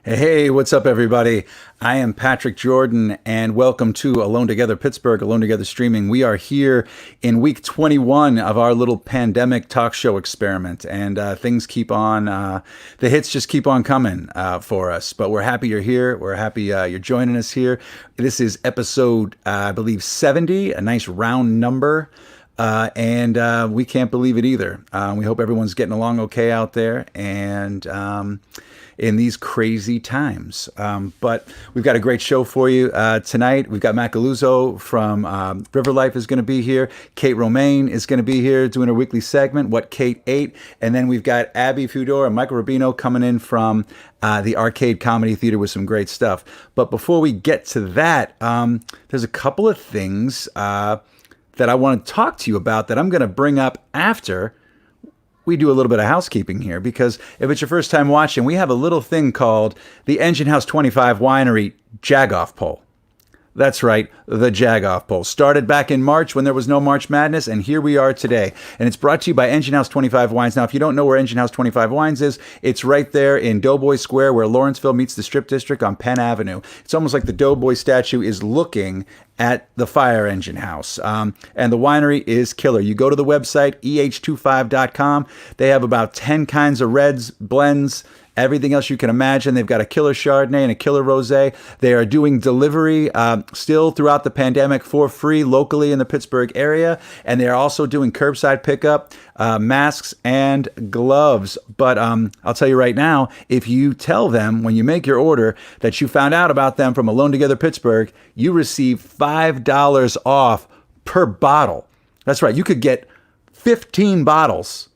Hey, what's up, everybody? I am Patrick Jordan, and welcome to Alone Together Pittsburgh, Alone Together Streaming. We are here in week 21 of our little pandemic talk show experiment, and things keep on, the hits just keep on coming for us. But we're happy you're here. We're happy you're joining us here. This is episode, I believe, 70, a nice round number. And we can't believe it either. We hope everyone's getting along okay out there, and in these crazy times. But we've got a great show for you tonight. We've got Matt Galluzzo from Riverlife is going to be here. Kate Romane is going to be here doing a weekly segment, What Kate Ate. And then we've got Abby Fudor and Michael Rubino coming in from the Arcade Comedy Theater with some great stuff. But before we get to that, there's a couple of things that I want to talk to you about that I'm going to bring up after we do a little bit of housekeeping here, because if it's your first time watching, we have a little thing called the Engine House 25 Winery Jagoff Poll. That's right, the Jagoff Poll. Started back in March when there was no March Madness, and here we are today. And it's brought to you by Engine House 25 Wines. Now, if you don't know where Engine House 25 Wines is, it's right there in Doughboy Square where Lawrenceville meets the Strip District on Penn Avenue. It's almost like the Doughboy statue is looking at the fire engine house. And the winery is killer. You go to the website, eh25.com. They have about 10 kinds of reds, blends, everything else you can imagine. They've got a killer Chardonnay and a killer Rosé. They are doing delivery still throughout the pandemic for free locally in the Pittsburgh area. And they are also doing curbside pickup, masks, and gloves. But I'll tell you right now, if you tell them when you make your order that you found out about them from Alone Together Pittsburgh, you receive $5 off per bottle. That's right. You could get 15 bottles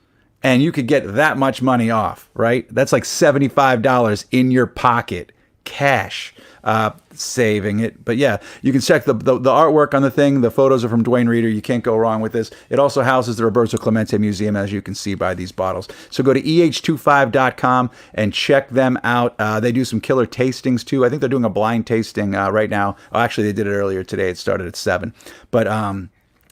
and you could get that much money off, right? That's like $75 in your pocket, cash, saving it. But yeah, you can check the artwork on the thing. The photos are from Dwayne Reeder. You can't go wrong with this. It also houses the Roberto Clemente Museum, as you can see by these bottles. So go to eh25.com and check them out. They do some killer tastings too. I think they're doing a blind tasting right now. Oh, actually, they did it earlier today. It started at 7. But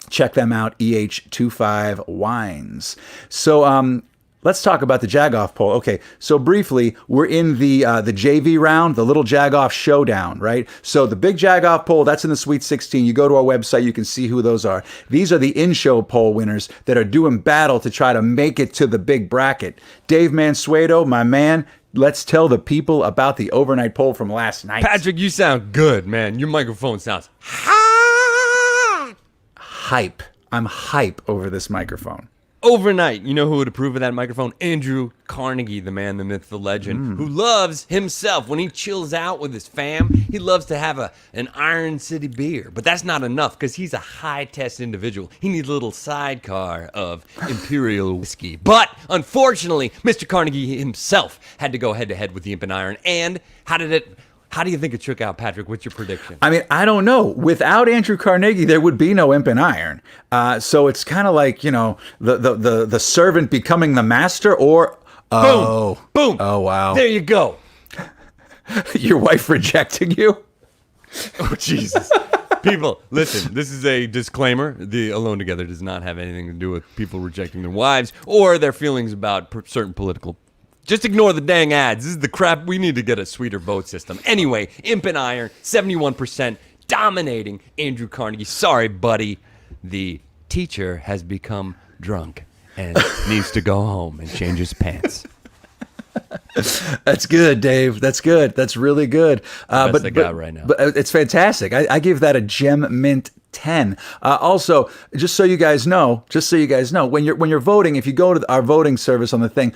check them out, EH25 Wines. So let's talk about the Jagoff poll. Okay, so briefly, we're in the JV round, the Little Jagoff Showdown, right? So the big Jagoff poll, that's in the Sweet 16. You go to our website, you can see who those are. These are the in-show poll winners that are doing battle to try to make it to the big bracket. Dave Mansueto, my man, let's tell the people about the overnight poll from last night. Patrick, you sound good, man. Your microphone sounds hype. I'm hype over this microphone. overnight. You know who would approve of that microphone? Andrew Carnegie, the man, the myth, the legend, who loves himself. When he chills out with his fam, he loves to have an Iron City beer. But that's not enough because he's a high-test individual. He needs a little sidecar of Imperial whiskey. But unfortunately, Mr. Carnegie himself had to go head-to-head with the IMPnIRON. And how do you think it shook out, Patrick? What's your prediction? I mean, I don't know. Without Andrew Carnegie, there would be no IMPnIRON. So it's kind of like, you know, the servant becoming the master, or Boom! Oh wow! There you go. Your wife rejecting you? Oh Jesus! People, listen. This is a disclaimer. The Alone Together does not have anything to do with people rejecting their wives or their feelings about certain political. Just ignore the dang ads. This is the crap. We need to get a sweeter vote system. Anyway, IMPnIRON, 71%, dominating Andrew Carnegie. Sorry, buddy. The teacher has become drunk and needs to go home and change his pants. That's good, Dave. That's good. That's really good. Best I got right now. But it's fantastic. I give that a gem mint 10. Also, just so you guys know, when you're voting, if you go to our voting service on the thing,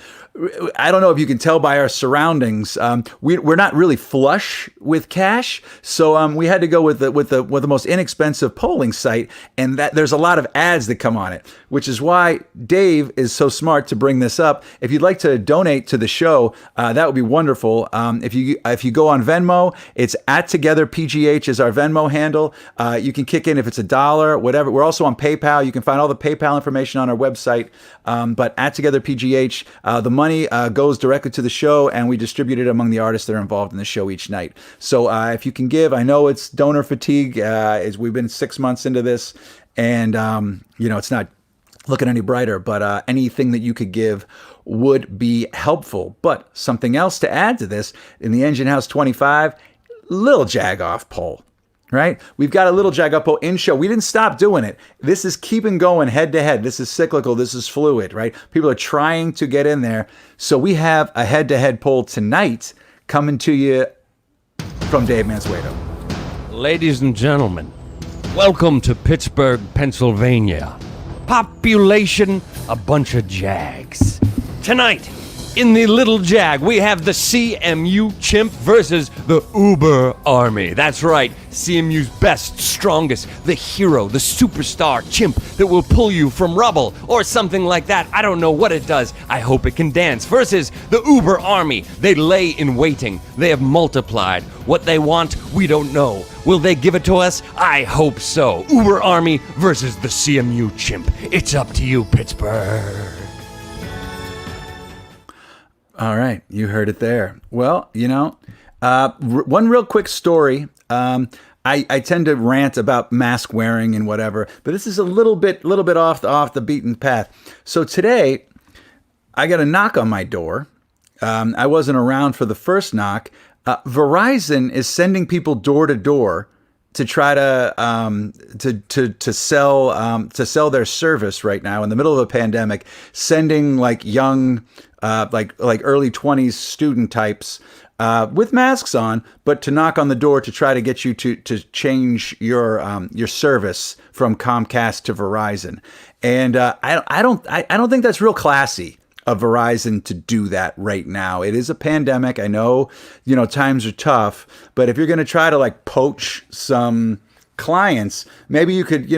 I don't know if you can tell by our surroundings, we're not really flush with cash, so we had to go with the most inexpensive polling site, and that there's a lot of ads that come on it, which is why Dave is so smart to bring this up. If you'd like to donate to the show, that would be wonderful. If you go on Venmo, it's @TogetherPGH is our Venmo handle. You can kick in if it's $1, whatever. We're also on PayPal. You can find all the PayPal information on our website. But @TogetherPGH, the money goes directly to the show, and we distribute it among the artists that are involved in the show each night. So if you can give, I know it's donor fatigue. We've been 6 months into this, and it's not looking any brighter, but anything that you could give would be helpful. But something else to add to this, in the Engine House 25, little jag-off poll, right? We've got a little jag-off poll in show. We didn't stop doing it. This is keeping going head-to-head. This is cyclical. This is fluid, right? People are trying to get in there. So we have a head-to-head poll tonight coming to you from Dave Mansueto. Ladies and gentlemen, welcome to Pittsburgh, Pennsylvania. Population, a bunch of jags. Tonight, in the Little Jag, we have the CMU chimp versus the Uber Army. That's right, CMU's best, strongest, the hero, the superstar chimp that will pull you from rubble or something like that. I don't know what it does. I hope it can dance. Versus the Uber Army. They lay in waiting. They have multiplied. What they want, we don't know. Will they give it to us? I hope so. Uber Army versus the CMU chimp. It's up to you, Pittsburgh. All right, you heard it there. Well, one real quick story. I tend to rant about mask wearing and whatever, but this is a little bit off the beaten path. So today, I got a knock on my door. I wasn't around for the first knock. Verizon is sending people door to door to try to sell their service right now in the middle of a pandemic, sending like young like early 20s student types with masks on, but to knock on the door to try to get you to change your service from Comcast to Verizon. And I don't think that's real classy of Verizon to do that right now. It is a pandemic. I know, times are tough, but if you're going to try to like poach some clients, maybe you could,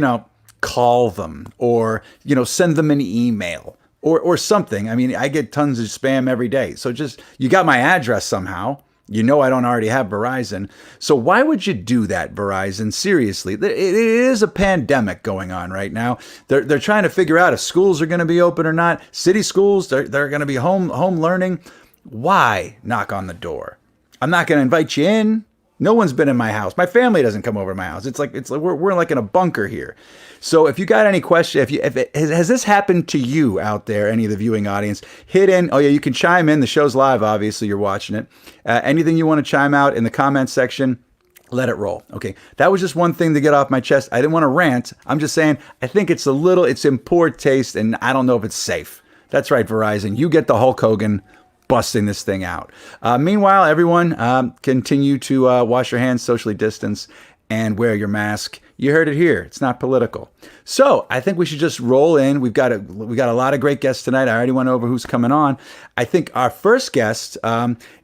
call them or, send them an email or something. I mean, I get tons of spam every day. So just, you got my address somehow. I don't already have Verizon. So why would you do that, Verizon? Seriously, it is a pandemic going on right now. They're trying to figure out if schools are going to be open or not. City schools, they're going to be home learning. Why knock on the door? I'm not going to invite you in. No one's been in my house. My family doesn't come over to my house. It's like we're like in a bunker here. So if you got any question, has this happened to you out there, any of the viewing audience, hit in. Oh yeah, you can chime in. The show's live. Obviously, you're watching it. Anything you want to chime out in the comments section, let it roll. Okay, that was just one thing to get off my chest. I didn't want to rant. I'm just saying I think it's in poor taste, and I don't know if it's safe. That's right, Verizon. You get the Hulk Hogan busting this thing out. Meanwhile, everyone, continue to wash your hands, socially distance, and wear your mask. You heard it here. It's not political. So I think we should just roll in. We've got a lot of great guests tonight. I already went over who's coming on. I think our first guest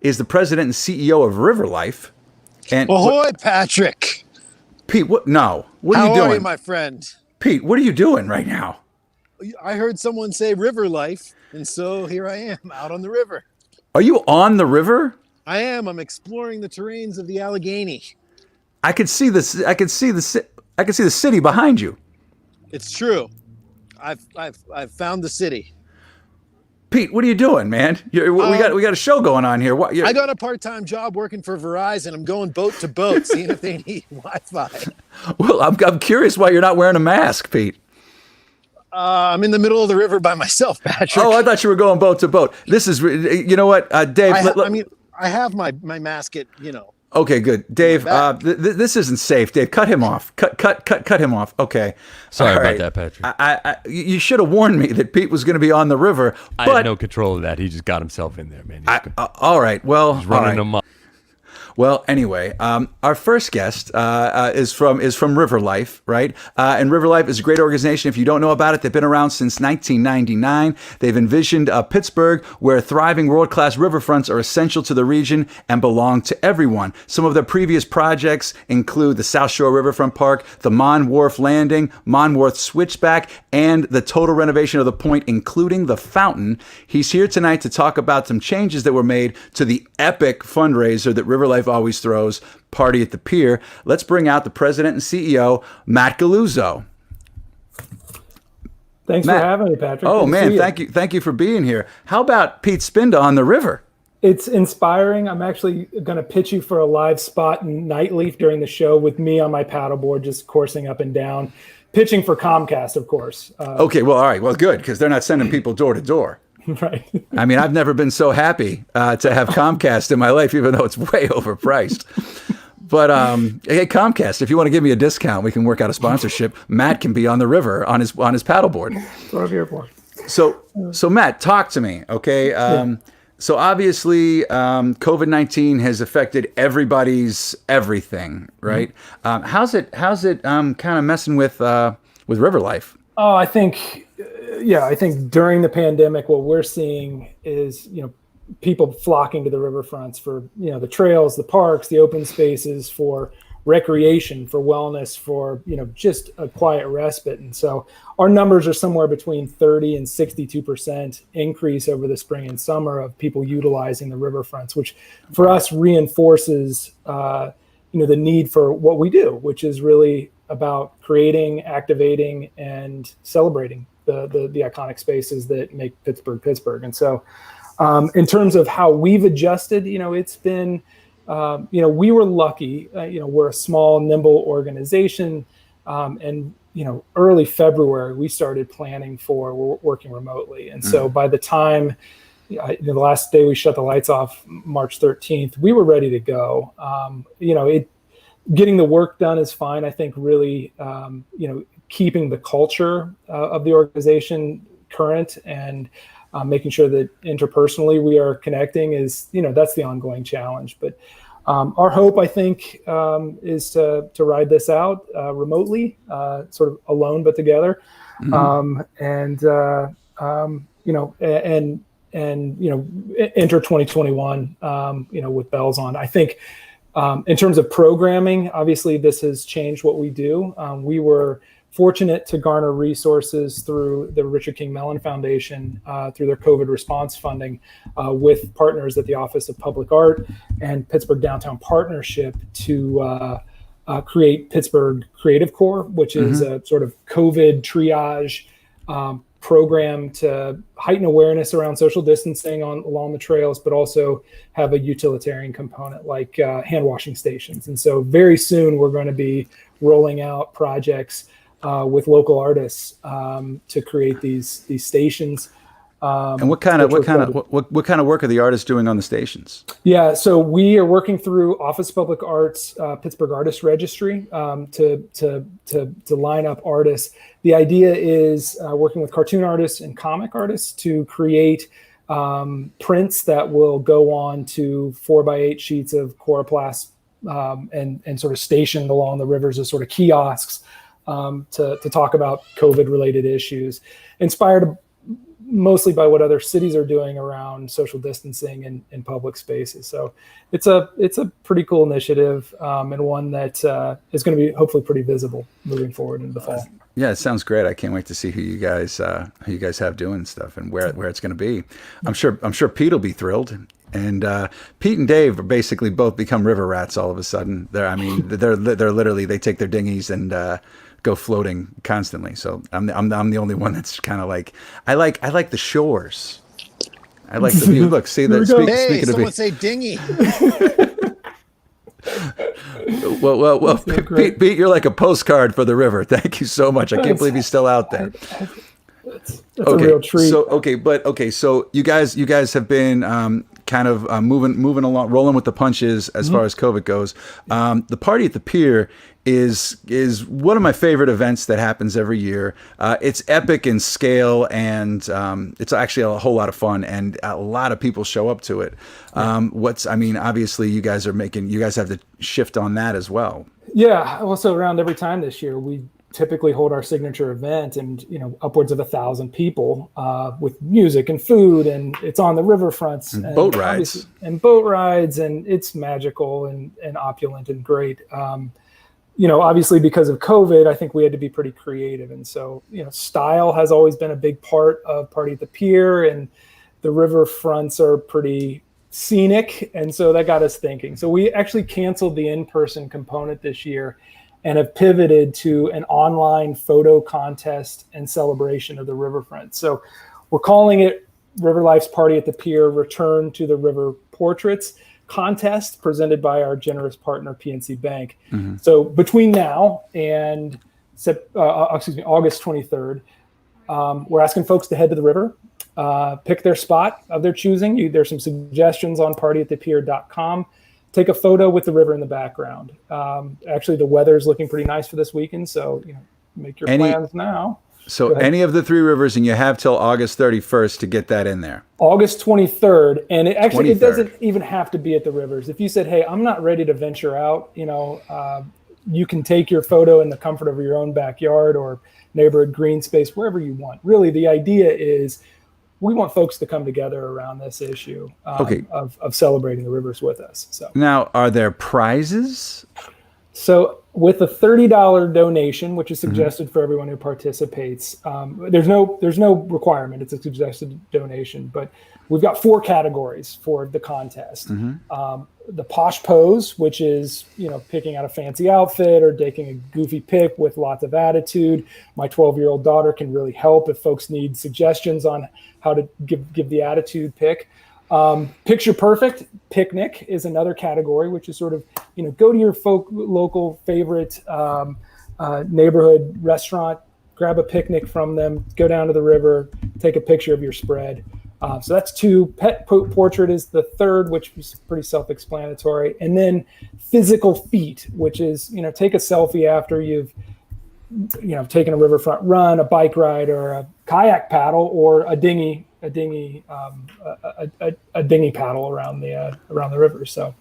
is the president and CEO of Riverlife. And ahoy, Patrick. Pete, what? No. What are you doing? How are you, my friend? Pete, what are you doing right now? I heard someone say Riverlife, and so here I am out on the river. Are you on the river? I am. I'm exploring the terrains of the Allegheny. I could see this. I could see the city behind you. It's true. I've found the city. Pete, what are you doing, man? We got a show going on here. I got a part-time job working for Verizon. I'm going boat to boat, seeing if they need Wi-Fi. Well, I'm curious why you're not wearing a mask, Pete. I'm in the middle of the river by myself, Patrick. Oh, I thought you were going boat to boat. This is, you know what, Dave. I have my mask at, Okay, good, Dave. This isn't safe, Dave. Cut him off. Cut him off. Okay. Sorry about that, Patrick. You should have warned me that Pete was going to be on the river. I had no control of that. He just got himself in there, man. All right. Well, he's running amok. Well, anyway, our first guest is from Riverlife, right? And Riverlife is a great organization. If you don't know about it, they've been around since 1999. They've envisioned Pittsburgh, where thriving world-class riverfronts are essential to the region and belong to everyone. Some of their previous projects include the South Shore Riverfront Park, the Mon Wharf Landing, Mon Wharf Switchback, and the total renovation of the point, including the fountain. He's here tonight to talk about some changes that were made to the epic fundraiser that Riverlife always throws, Party at the Pier. Let's bring out the president and CEO, Matt Galluzzo. Thanks for having me, Patrick. Oh, man, thank you for being here. How about Pete Spinda on the river? It's inspiring. I'm actually going to pitch you for a live spot in Nightleaf during the show with me on my paddleboard, just coursing up and down. pitching for Comcast, of course. Okay, well, all right, well, good, because they're not sending people door to door. Right. I mean, I've never been so happy to have Comcast in my life, even though it's way overpriced. But hey, Comcast, if you want to give me a discount, we can work out a sponsorship. Matt can be on the river on his paddleboard. That's what I'm here for. So Matt, talk to me, okay? So obviously, COVID-19 has affected everybody's everything, right? How's it kind of messing with Riverlife? Oh, I think during the pandemic, what we're seeing is, people flocking to the riverfronts for, the trails, the parks, the open spaces, for recreation, for wellness, for, just a quiet respite. And so our numbers are somewhere between 30 and 62% increase over the spring and summer of people utilizing the riverfronts, which for us reinforces, the need for what we do, which is really about creating, activating, and celebrating the iconic spaces that make Pittsburgh Pittsburgh. And so in terms of how we've adjusted, it's been, we were lucky, we're a small, nimble organization. And, early February, we started planning for working remotely. And so by the time, the last day we shut the lights off, March 13th, we were ready to go. Getting the work done is fine. I think really, keeping the culture of the organization current and making sure that interpersonally we are connecting is, that's the ongoing challenge. But our hope, I think, is to ride this out remotely, sort of alone but together, enter 2021, with bells on. I think in terms of programming, obviously this has changed what we do. We were fortunate to garner resources through the Richard King Mellon Foundation, through their COVID response funding, with partners at the Office of Public Art and Pittsburgh Downtown Partnership to create Pittsburgh Creative Corps, which is a sort of COVID triage program to heighten awareness around social distancing along the trails, but also have a utilitarian component like hand washing stations. And so very soon we're going to be rolling out projects with local artists to create these stations. And what kind of work are the artists doing on the stations? Yeah, so we are working through Office of Public Art's Pittsburgh Artist Registry to line up artists. The idea is working with cartoon artists and comic artists to create prints that will go on to 4x8 sheets of coroplast and sort of stationed along the rivers as sort of kiosks to talk about COVID-related issues, inspired mostly by what other cities are doing around social distancing in public spaces. So it's a pretty cool initiative, and one that is going to be hopefully pretty visible moving forward into the fall. Yeah, it sounds great. I can't wait to see who you guys have doing stuff and where it's going to be. I'm sure Pete will be thrilled. And Pete and Dave are basically both become river rats all of a sudden. They're literally, they take their dinghies and go floating constantly. So I'm the only one that's kind of like, I like the shores. I like the view. Look, see that. Hey, someone say dinghy. Well, Pete, you're like a postcard for the river. Thank you so much. I can't believe he's still out there. That's a real treat. So you guys have been kind of moving along, rolling with the punches as far as COVID goes. The party at the pier is one of my favorite events that happens every year. It's epic in scale, and it's actually a whole lot of fun, and a lot of people show up to it. Obviously you guys have the shift on that as well. Yeah. Also around every time this year, we typically hold our signature event, and upwards of 1,000 people with music and food, and it's on the riverfronts and boat rides and it's magical and opulent and great. Obviously because of COVID, I think we had to be pretty creative, and so style has always been a big part of Party at the Pier, and the riverfronts are pretty scenic, and so that got us thinking. So we actually canceled the in-person component this year and have pivoted to an online photo contest and celebration of the riverfront. So we're calling it Riverlife's Party at the Pier Return to the River Portraits contest, presented by our generous partner, PNC Bank. So between now and August 23rd. We're asking folks to head to the river, pick their spot of their choosing. There's some suggestions on partyatthepier.com. Take a photo with the river in the background. Actually, the weather is looking pretty nice for this weekend, so make your plans now. So any of the three rivers, and you have till August 31st to get that in there. August 23rd, and it 23rd. doesn't even have to be at the rivers. If you said, hey, I'm not ready to venture out, you can take your photo in the comfort of your own backyard or neighborhood green space, wherever you want. Really, the idea is we want folks to come together around this issue of celebrating the rivers with us. So now, are there prizes? So with a $30 donation, which is suggested for everyone who participates, there's no requirement. It's a suggested donation, but we've got 4 categories for the contest. The posh pose, which is picking out a fancy outfit or taking a goofy pic with lots of attitude. My 12-year-old daughter can really help if folks need suggestions on how to give the attitude pic. Picture perfect picnic is another category, which is sort of, go to your local favorite neighborhood restaurant, grab a picnic from them, go down to the river, take a picture of your spread. So that's 2. Pet portrait is the 3rd, which is pretty self-explanatory. And then physical feat, which is, take a selfie after you've, taken a riverfront run, a bike ride, or a kayak paddle, or a dinghy paddle around the river. So,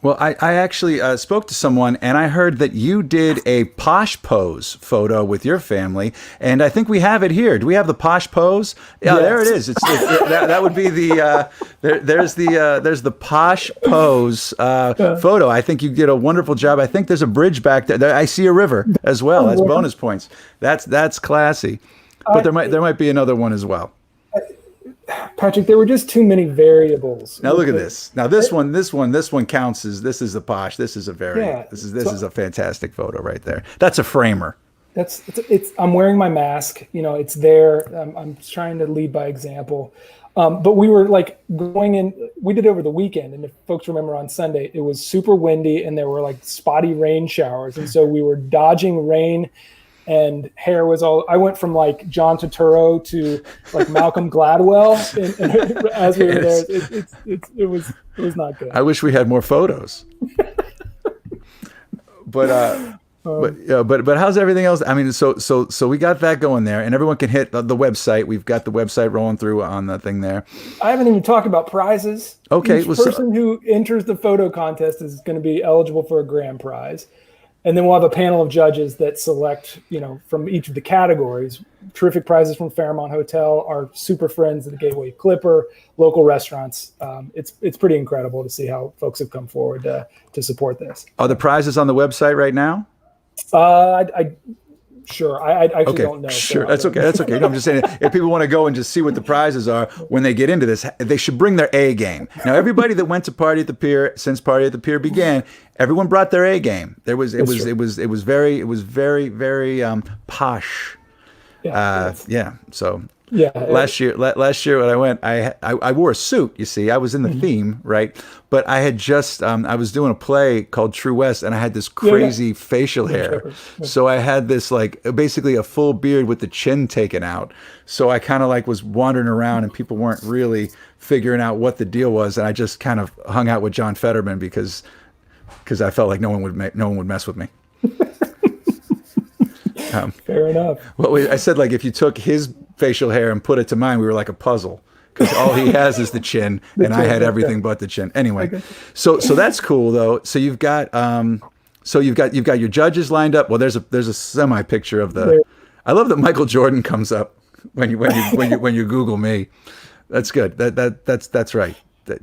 well, I actually spoke to someone, and I heard that you did a posh pose photo with your family, and I think we have it here. Do we have the posh pose? Yeah, yes. There it is. That would be the there's the posh pose photo. I think you did a wonderful job. I think there's a bridge back there. I see a river as well. That's bonus points. That's classy. But there might be another one as well. Patrick, there were just too many variables. Now look at this. Now this one counts as this is a posh. This is a this is a fantastic photo right there. That's a framer. I'm wearing my mask. It's there. I'm trying to lead by example. But we were going in. We did over the weekend, and if folks remember on Sunday, it was super windy and there were spotty rain showers, and so we were dodging rain. And hair was all. I went from John Turturro to Malcolm Gladwell, and as we were there, it was not good. I wish we had more photos. But how's everything else? I mean, so we got that going there, and everyone can hit the website. We've got the website rolling through on the thing there. I haven't even talked about prizes. Okay, each person who enters the photo contest is going to be eligible for a grand prize. And then we'll have a panel of judges that select, from each of the categories. Terrific prizes from Fairmont Hotel, our super friends at the Gateway Clipper, local restaurants. It's pretty incredible to see how folks have come forward to support this. Are the prizes on the website right now? Sure. I actually don't know. Sure. That's okay. No, I'm just saying, if people want to go and just see what the prizes are when they get into this, they should bring their A game. Now, everybody that went to Party at the Pier since Party at the Pier began, everyone brought their A game. It was very posh. Yeah. So. Yeah. Last year when I went, I wore a suit. You see, I was in the theme, right? But I had just I was doing a play called True West, and I had this crazy facial hair. So I had this basically a full beard with the chin taken out. So I kind of was wandering around, and people weren't really figuring out what the deal was. And I just kind of hung out with John Fetterman because I felt like no one would mess with me. Fair enough. Well, I said if you took his facial hair and put it to mine, we were like a puzzle, because all he has is the chin, and I had everything but the chin. Anyway, so that's cool though. So you've got you've got your judges lined up. Well, there's a semi picture of the. I love that Michael Jordan comes up when you Google me. That's good. That's right,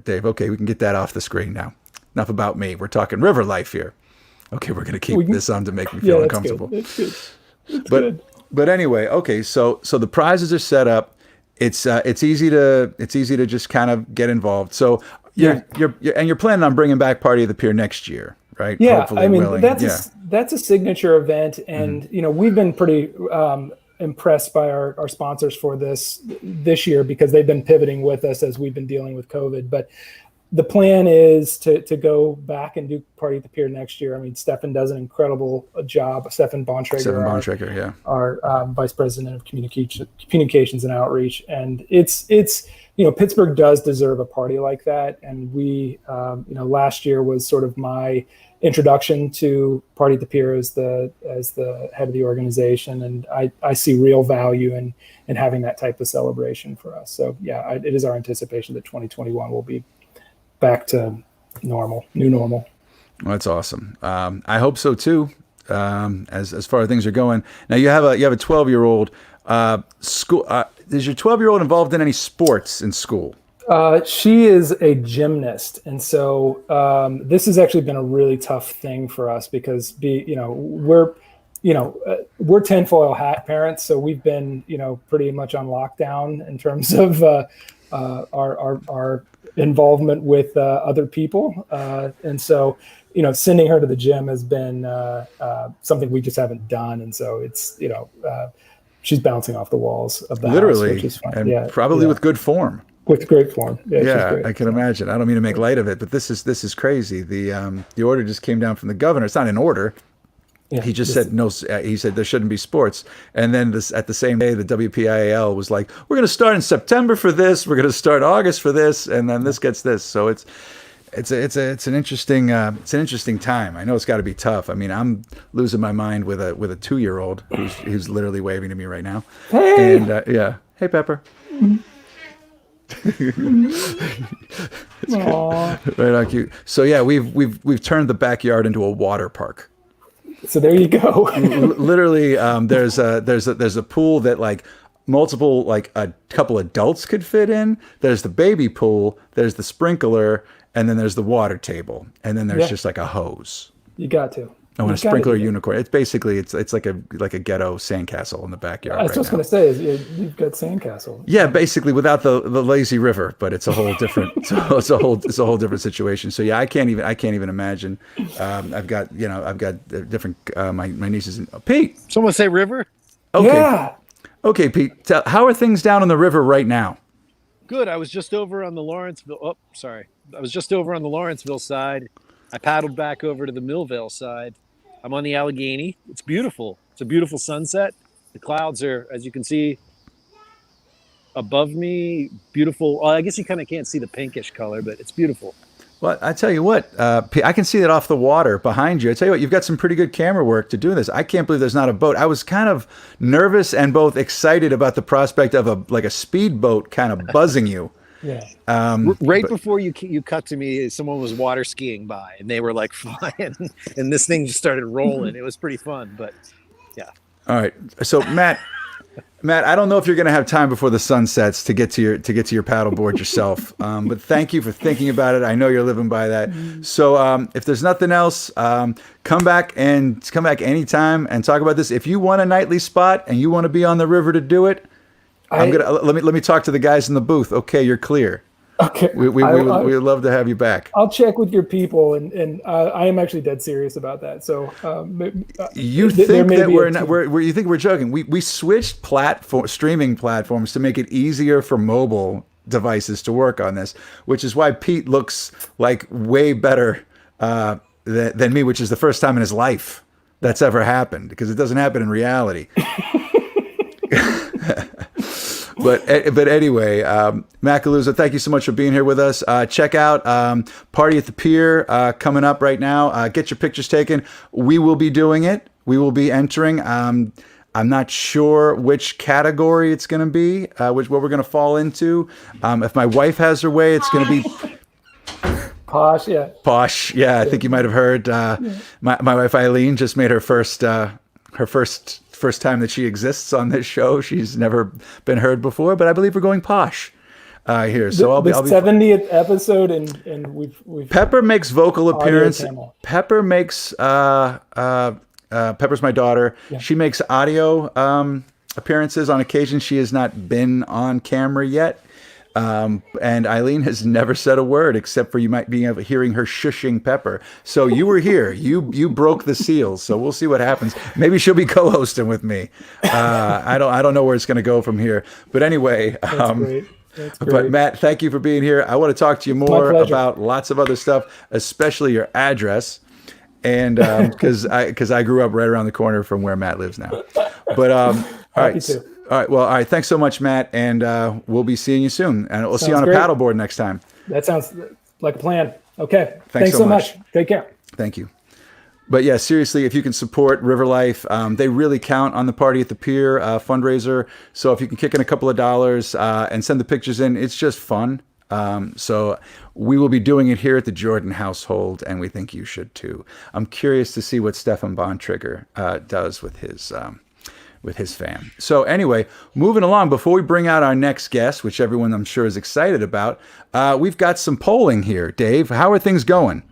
Dave. Okay, we can get that off the screen now. Enough about me. We're talking Riverlife here. Okay, we're gonna keep this on to make me feel uncomfortable. That's good. But anyway, okay. So the prizes are set up. It's easy to just kind of get involved. So you're planning on bringing back Party of the Pier next year, right? Yeah, hopefully that's a signature event, and we've been pretty impressed by our sponsors for this year, because they've been pivoting with us as we've been dealing with COVID. But the plan is to go back and do Party at the Pier next year. I mean, Stefan does an incredible job. Stefan Bontrager, yeah. Our Vice President of Communications and Outreach. And it's Pittsburgh does deserve a party like that. And we, last year was sort of my introduction to Party at the Pier as the head of the organization. And I see real value in having that type of celebration for us. So yeah, it is our anticipation that 2021 will be back to normal, new normal. Well, that's awesome. I hope so too. As far as things are going. Now you have a 12-year-old. School. Is your 12-year-old involved in any sports in school? She is a gymnast, and so this has actually been a really tough thing for us because we're tinfoil hat parents, so we've been pretty much on lockdown in terms of our involvement with other people, and so sending her to the gym has been something we just haven't done, and so it's she's bouncing off the walls of the house, which is fun. And probably with good form. With great form. Yeah, yeah, she's great. I can imagine. I don't mean to make light of it, but this is crazy. The order just came down from the governor. It's not an order. Yeah, he just said no. He said there shouldn't be sports. And then at the same day, the WPIAL was like, "We're going to start in September for this. We're going to start August for this, and then this gets this." So it's an interesting time. I know it's got to be tough. I mean, I'm losing my mind with a 2-year-old who's literally waving to me right now. Hey, and hey Pepper. Right on cute. So yeah, we've turned the backyard into a water park. So there you go. Literally, there's a pool that like multiple, like a couple adults could fit in. There's the baby pool. There's the sprinkler, and then there's the water table, and then there's just like a hose. You got to. Oh, and a sprinkler unicorn. It's basically it's like a ghetto sandcastle in the backyard. I was just going to say is you've got sandcastle. Yeah, basically without the lazy river, but it's a whole different it's a whole different situation. So yeah, I can't even imagine. I've got different my nieces. Pete, Someone say river. Okay. Yeah. Okay, Pete. How are things down on the river right now? Good. I was just over on the Lawrenceville. Oh, sorry. I was just over on the Lawrenceville side. I paddled back over to the Millvale side. I'm on the Allegheny. It's beautiful. It's a beautiful sunset. The clouds are, as you can see, above me. Beautiful. Well, I guess you kind of can't see the pinkish color, but it's beautiful. Well, I tell you what, I can see that off the water behind you. I tell you what, you've got some pretty good camera work to do this. I can't believe there's not a boat. I was kind of nervous and both excited about the prospect of a speedboat kind of buzzing you. Yeah. Before you cut to me, someone was water skiing by, and they were like flying, and this thing just started rolling. It was pretty fun, but yeah. All right. So Matt, I don't know if you're going to have time before the sun sets to get to your paddleboard yourself. But thank you for thinking about it. I know you're living by that. So if there's nothing else, come back anytime and talk about this. If you want a nightly spot and you want to be on the river to do it, let me talk to the guys in the booth. Okay, you're clear. Okay. We would love to have you back. I'll check with your people, and I am actually dead serious about that. So you think that you think we're joking? We switched streaming platforms to make it easier for mobile devices to work on this, which is why Pete looks like way better than me, which is the first time in his life that's ever happened, because it doesn't happen in reality. But anyway, Matt Galluzzo, thank you so much for being here with us. Check out Party at the Pier coming up right now. Get your pictures taken. We will be doing it. We will be entering. I'm not sure which category it's going to be, what we're going to fall into. If my wife has her way, it's going to be posh. Yeah. Posh. Yeah, I think you might have heard. My wife Eileen just made her first time that she exists on this show. She's never been heard before, but I believe we're going posh here. So I'll be 70th episode, and we've Pepper makes vocal appearance. Pepper makes Pepper's my daughter. Yeah. She makes audio appearances on occasion. She has not been on camera yet. And Eileen has never said a word except for you might be hearing her shushing Pepper. So you were here. You broke the seals. So we'll see what happens. Maybe she'll be co-hosting with me. I don't know where it's going to go from here. But anyway, That's But great. Matt, thank you for being here. I want to talk to you my more pleasure. about lots of other stuff, especially your address, and because I grew up right around the corner from where Matt lives now. But all right, to. all right. Well, all right. Thanks so much, Matt, and we'll be seeing you soon. And we'll see you Sounds on a great. paddleboard next time. That sounds like a plan. Okay. Thanks so so much. much. Take care. Thank you. But yeah, seriously, if you can support Riverlife, they really count on the Party at the Pier fundraiser. So if you can kick in a couple of dollars and send the pictures in, it's just fun. So we will be doing it here at the Jordan household, and we think you should too. I'm curious to see what Stefan Bontrager does with his fam. So anyway, moving along, before we bring out our next guest, which everyone I'm sure is excited about, we've got some polling here. Dave, how are things going?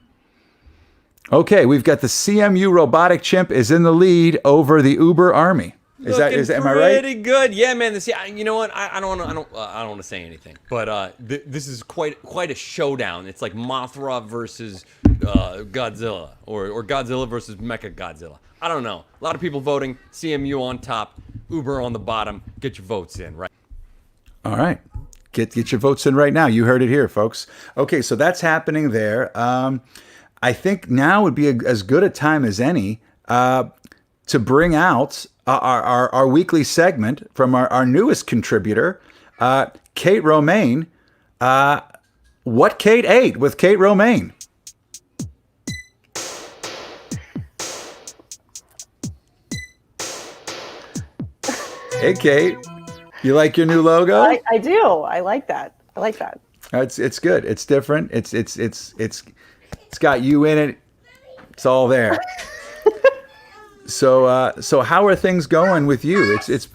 Okay, we've got the CMU robotic chimp is in the lead over the Uber Army. Am I right? Pretty good, yeah, man. You know what? I don't want to say anything, but this is quite a showdown. It's like Mothra versus Godzilla, or Godzilla versus Mecha Godzilla. I don't know. A lot of people voting. CMU on top, Uber on the bottom. Get your votes in, right? All right. Get your votes in right now. You heard it here, folks. Okay, so that's happening there. I think now would be as good a time as any to bring out our weekly segment from our newest contributor, Kate Romane. What Kate ate with Kate Romane. Hey, Kate. You like your new logo? I do. I like that. It's good. It's different. It's got you in it. It's all there. So how are things going with you? It's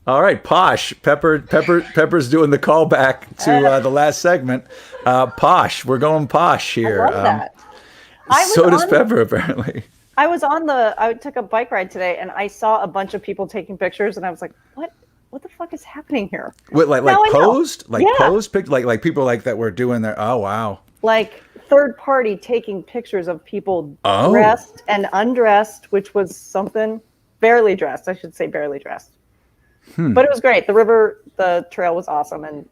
all right. Posh. Pepper's doing the callback to the last segment. Posh. We're going posh here. I love that. So does Pepper, apparently. I took a bike ride today and I saw a bunch of people taking pictures and I was like, what the fuck is happening here? What, like posed? Like Yeah. posed pic? Like people like that were doing their, oh wow. Like third party taking pictures of people Oh. dressed and undressed, which was something. Barely dressed, I should say barely dressed. But it was great. The trail was awesome, and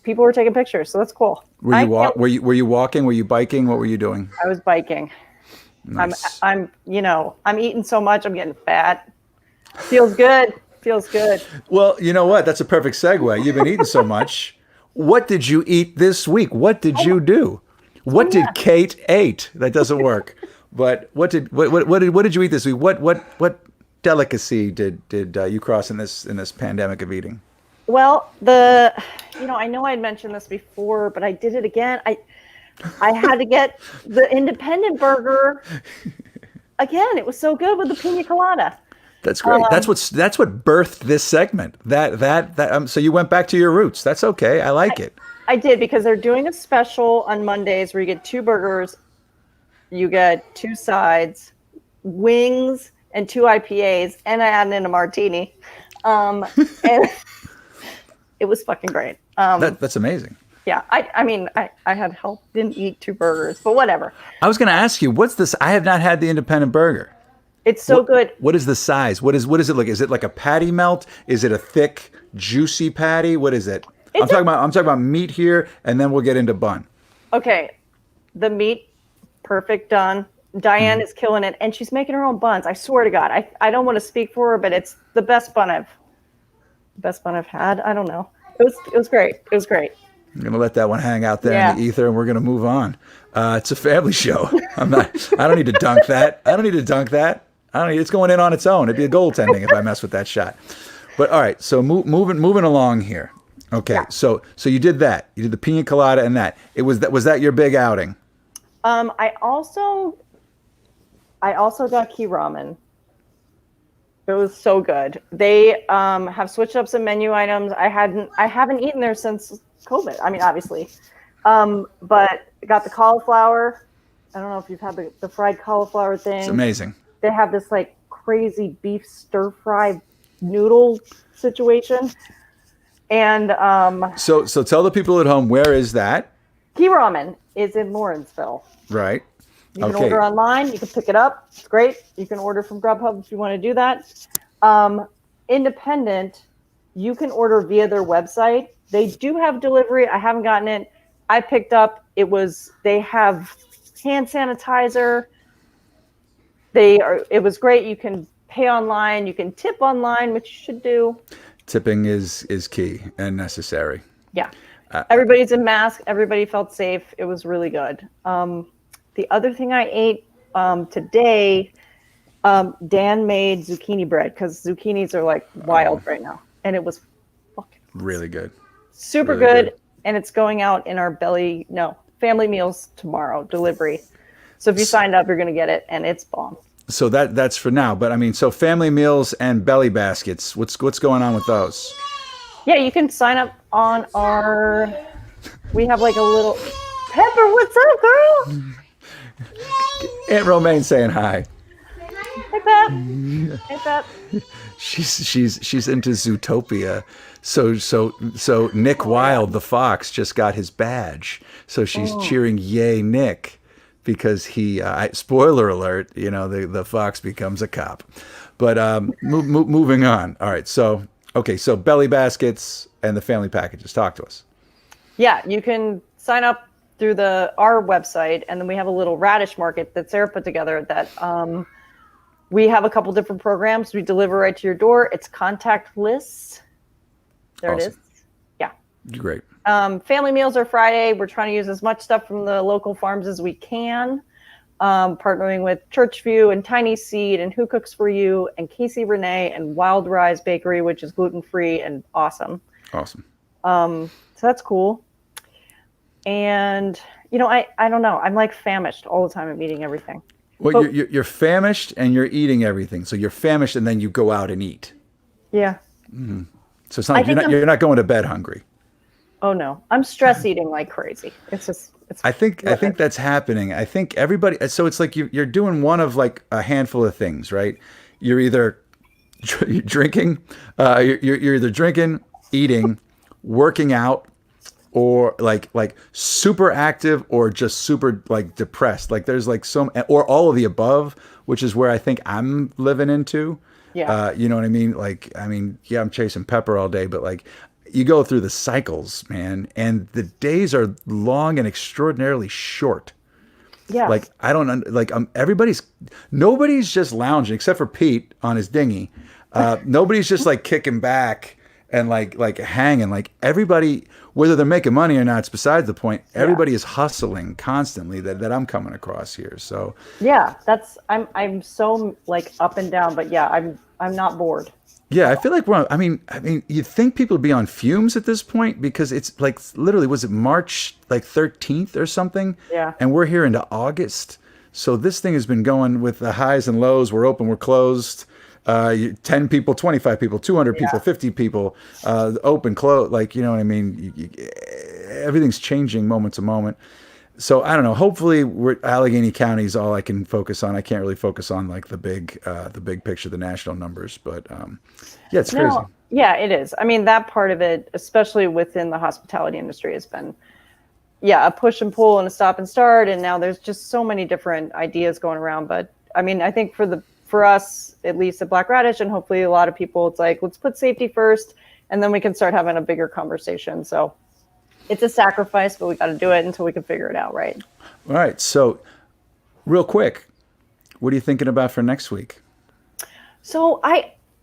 people were taking pictures, so that's cool. Were you walking? Were you biking? What were you doing? I was biking. Nice. I'm eating so much, I'm getting fat. Feels good. Well, you know what? That's a perfect segue. You've been eating so much. What did you eat this week? What did you do? What did Kate ate? That doesn't work. But what did you eat this week? What delicacy did you cross in this pandemic of eating? Well, I know I had mentioned this before, but I did it again. I had to get the independent burger again. It was so good with the pina colada. That's great. That's what birthed this segment. So you went back to your roots. That's okay. I like it. I did, because they're doing a special on Mondays where you get 2 burgers, you get 2 sides, wings, and 2 IPAs, and I added in a martini. And it was fucking great. That's amazing. Yeah, I had help, didn't eat 2 burgers, but whatever. I was going to ask you, what's this? I have not had the independent burger. It's so good. What is the size? What is it like? Is it like a patty melt? Is it a thick, juicy patty? What is it? I'm talking about meat here, and then we'll get into bun. Okay, the meat, perfect, done. Diane is killing it, and she's making her own buns. I swear to God, I don't want to speak for her, but it's the best bun I've had. I don't know. It was great. It was great. I'm gonna let that one hang out there in the ether, and we're gonna move on. It's a family show. I don't need to dunk that. It's going in on its own. It'd be a goaltending if I mess with that shot. But all right, so moving along here. Okay, Yeah. so you did that. You did the pina colada and that. Was that your big outing? I also got key ramen. It was so good. They have switched up some menu items. I haven't eaten there since COVID. I mean, obviously, but got the cauliflower. I don't know if you've had the fried cauliflower thing. It's amazing. They have this like crazy beef stir fry noodle situation. And So tell the people at home, where is that? Key Ramen is in Lawrenceville. Right. You can order online. You can pick it up. It's great. You can order from Grubhub if you want to do that. Independent, you can order via their website, They do have delivery. I haven't gotten it. I picked up. They have hand sanitizer. It was great. You can pay online. You can tip online, which you should do. Tipping is key and necessary. Yeah. Everybody's in mask. Everybody felt safe. It was really good. The other thing I ate today, Dan made zucchini bread because zucchinis are like wild right now. And it was fucking really good. Super really good. And it's going out in our family meals tomorrow, delivery. So if you signed up, you're going to get it, and it's bomb. So that's for now. But I mean, so family meals and belly baskets, what's going on with those? Yeah, you can sign up on we have like a little, Pepper, what's up, girl? Aunt Romane saying hi. Hey, Pep. Hey, Pep. She's into Zootopia. So Nick Wilde, the fox, just got his badge. So she's cheering, yay, Nick, because he, spoiler alert, the fox becomes a cop. But moving on. All right. So belly baskets and the family packages. Talk to us. Yeah, you can sign up through our website, and then we have a little radish market that Sarah put together that we have a couple different programs. We deliver right to your door. It's contactless. There awesome. It is. Yeah. Great. Family meals are Friday. We're trying to use as much stuff from the local farms as we can. Partnering with Churchview and Tiny Seed and Who Cooks For You and Casey Renee and Wild Rise Bakery, which is gluten-free and awesome. Awesome. So that's cool. And, I don't know. I'm like famished all the time. I'm eating everything. Well, you're famished and you're eating everything. So you're famished and then you go out and eat. Yeah. Mm-hmm. So it's not you're not going to bed hungry. Oh no, I'm stress eating like crazy. I think that's happening. I think everybody. So it's like you're doing one of like a handful of things, right? You're either drinking, you're either drinking, eating, working out, or like super active, or just super like depressed. Like there's like or all of the above, which is where I think I'm living into. Yeah. You know what I mean? Yeah, I'm chasing Pepper all day, but like you go through the cycles, man, and the days are long and extraordinarily short. Yeah. Like I don't nobody's just lounging except for Pete on his dinghy. Nobody's just like kicking back and like hanging. Like everybody, whether they're making money or not, it's besides the point. Everybody is hustling constantly that I'm coming across here. So yeah, I'm so like up and down, but yeah, I'm not bored. Yeah, I feel like I mean, you'd think people would be on fumes at this point because it's like literally, was it March like 13th or something? Yeah. And we're here into August. So this thing has been going with the highs and lows. We're open, we're closed. 10 people, 25 people, 200 people, 50 people, open, close. Like, you know what I mean? Everything's changing moment to moment. So I don't know. Hopefully, Allegheny County is all I can focus on. I can't really focus on like the big picture, the national numbers. But yeah, it's crazy. Yeah, it is. I mean, that part of it, especially within the hospitality industry, has been a push and pull and a stop and start. And now there's just so many different ideas going around. But I mean, I think for us, at least at Black Radish, and hopefully a lot of people, it's like, let's put safety first, and then we can start having a bigger conversation. So it's a sacrifice, but we got to do it until we can figure it out, right? All right. So real quick, what are you thinking about for next week? So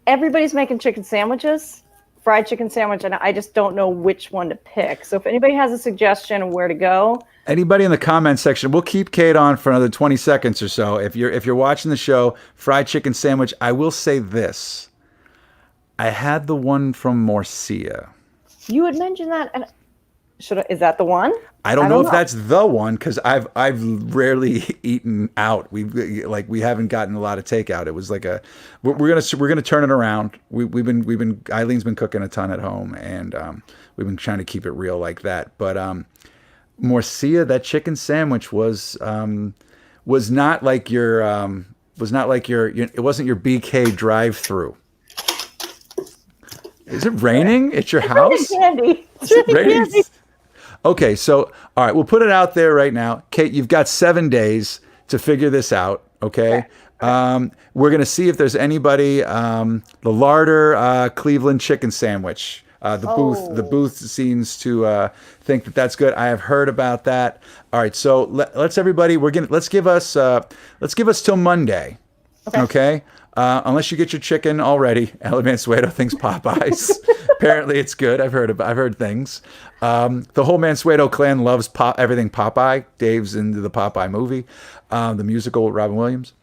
everybody's making chicken sandwiches, fried chicken sandwich, and I just don't know which one to pick. So if anybody has a suggestion of where to go. Anybody in the comment section, we'll keep Kate on for another 20 seconds or so. If you're watching the show, fried chicken sandwich, I will say this. I had the one from Morcia. You had mentioned that, and is that the one? I don't know if that's the one, because I've rarely eaten out. We haven't gotten a lot of takeout. It was like we're gonna turn it around. We've been Eileen's been cooking a ton at home, and we've been trying to keep it real like that. But Morcia, that chicken sandwich was not like your it wasn't your BK drive-through. Is it raining at your house? Candy. It's raining candy. Okay, so all right, we'll put it out there right now. Kate, you've got 7 days to figure this out. Okay. We're gonna see if there's anybody. The Larder Cleveland chicken sandwich. The booth seems to think that that's good. I have heard about that. All right, so let's everybody. Let's give us till Monday. Okay. Unless you get your chicken already. El Mansueto thinks Popeyes. Apparently, it's good. I've heard things. The whole Mansueto clan loves everything Popeye. Dave's into the Popeye movie, the musical with Robin Williams.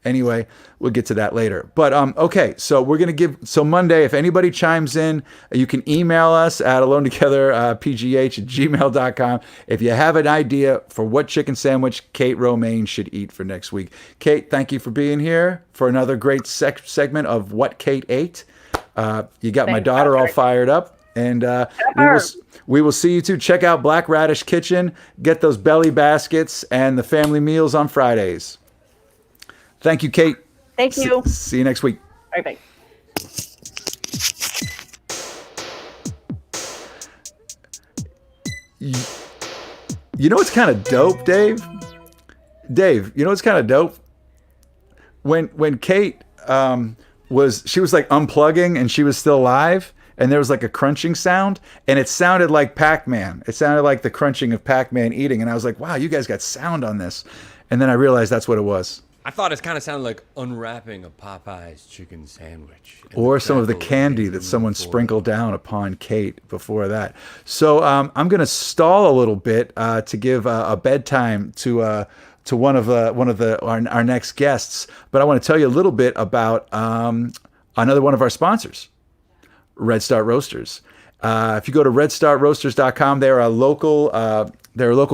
Anyway, we'll get to that later. But okay, so we're gonna Monday. If anybody chimes in, you can email us at alonetogetherpgh@gmail.com if you have an idea for what chicken sandwich Kate Romane should eat for next week. Kate, thank you for being here for another great segment of What Kate Ate. You got my daughter all fired up, and we will see you too. Check out Black Radish Kitchen. Get those belly baskets and the family meals on Fridays. Thank you, Kate. Thank you. See you next week. All right, bye. You know what's kind of dope, Dave? Dave, you know what's kind of dope? When Kate she was like unplugging and she was still live, and there was like a crunching sound, and it sounded like Pac-Man. It sounded like the crunching of Pac-Man eating, and I was like, wow, you guys got sound on this. And then I realized that's what it was. I thought it kind of sounded like unwrapping a Popeye's chicken sandwich. Or some of the candy that someone sprinkled down upon Kate before that. So I'm going to stall a little bit to give a bedtime to one of our next guests. But I want to tell you a little bit about another one of our sponsors, Red Start Roasters. If you go to redstartroasters.com, they're a local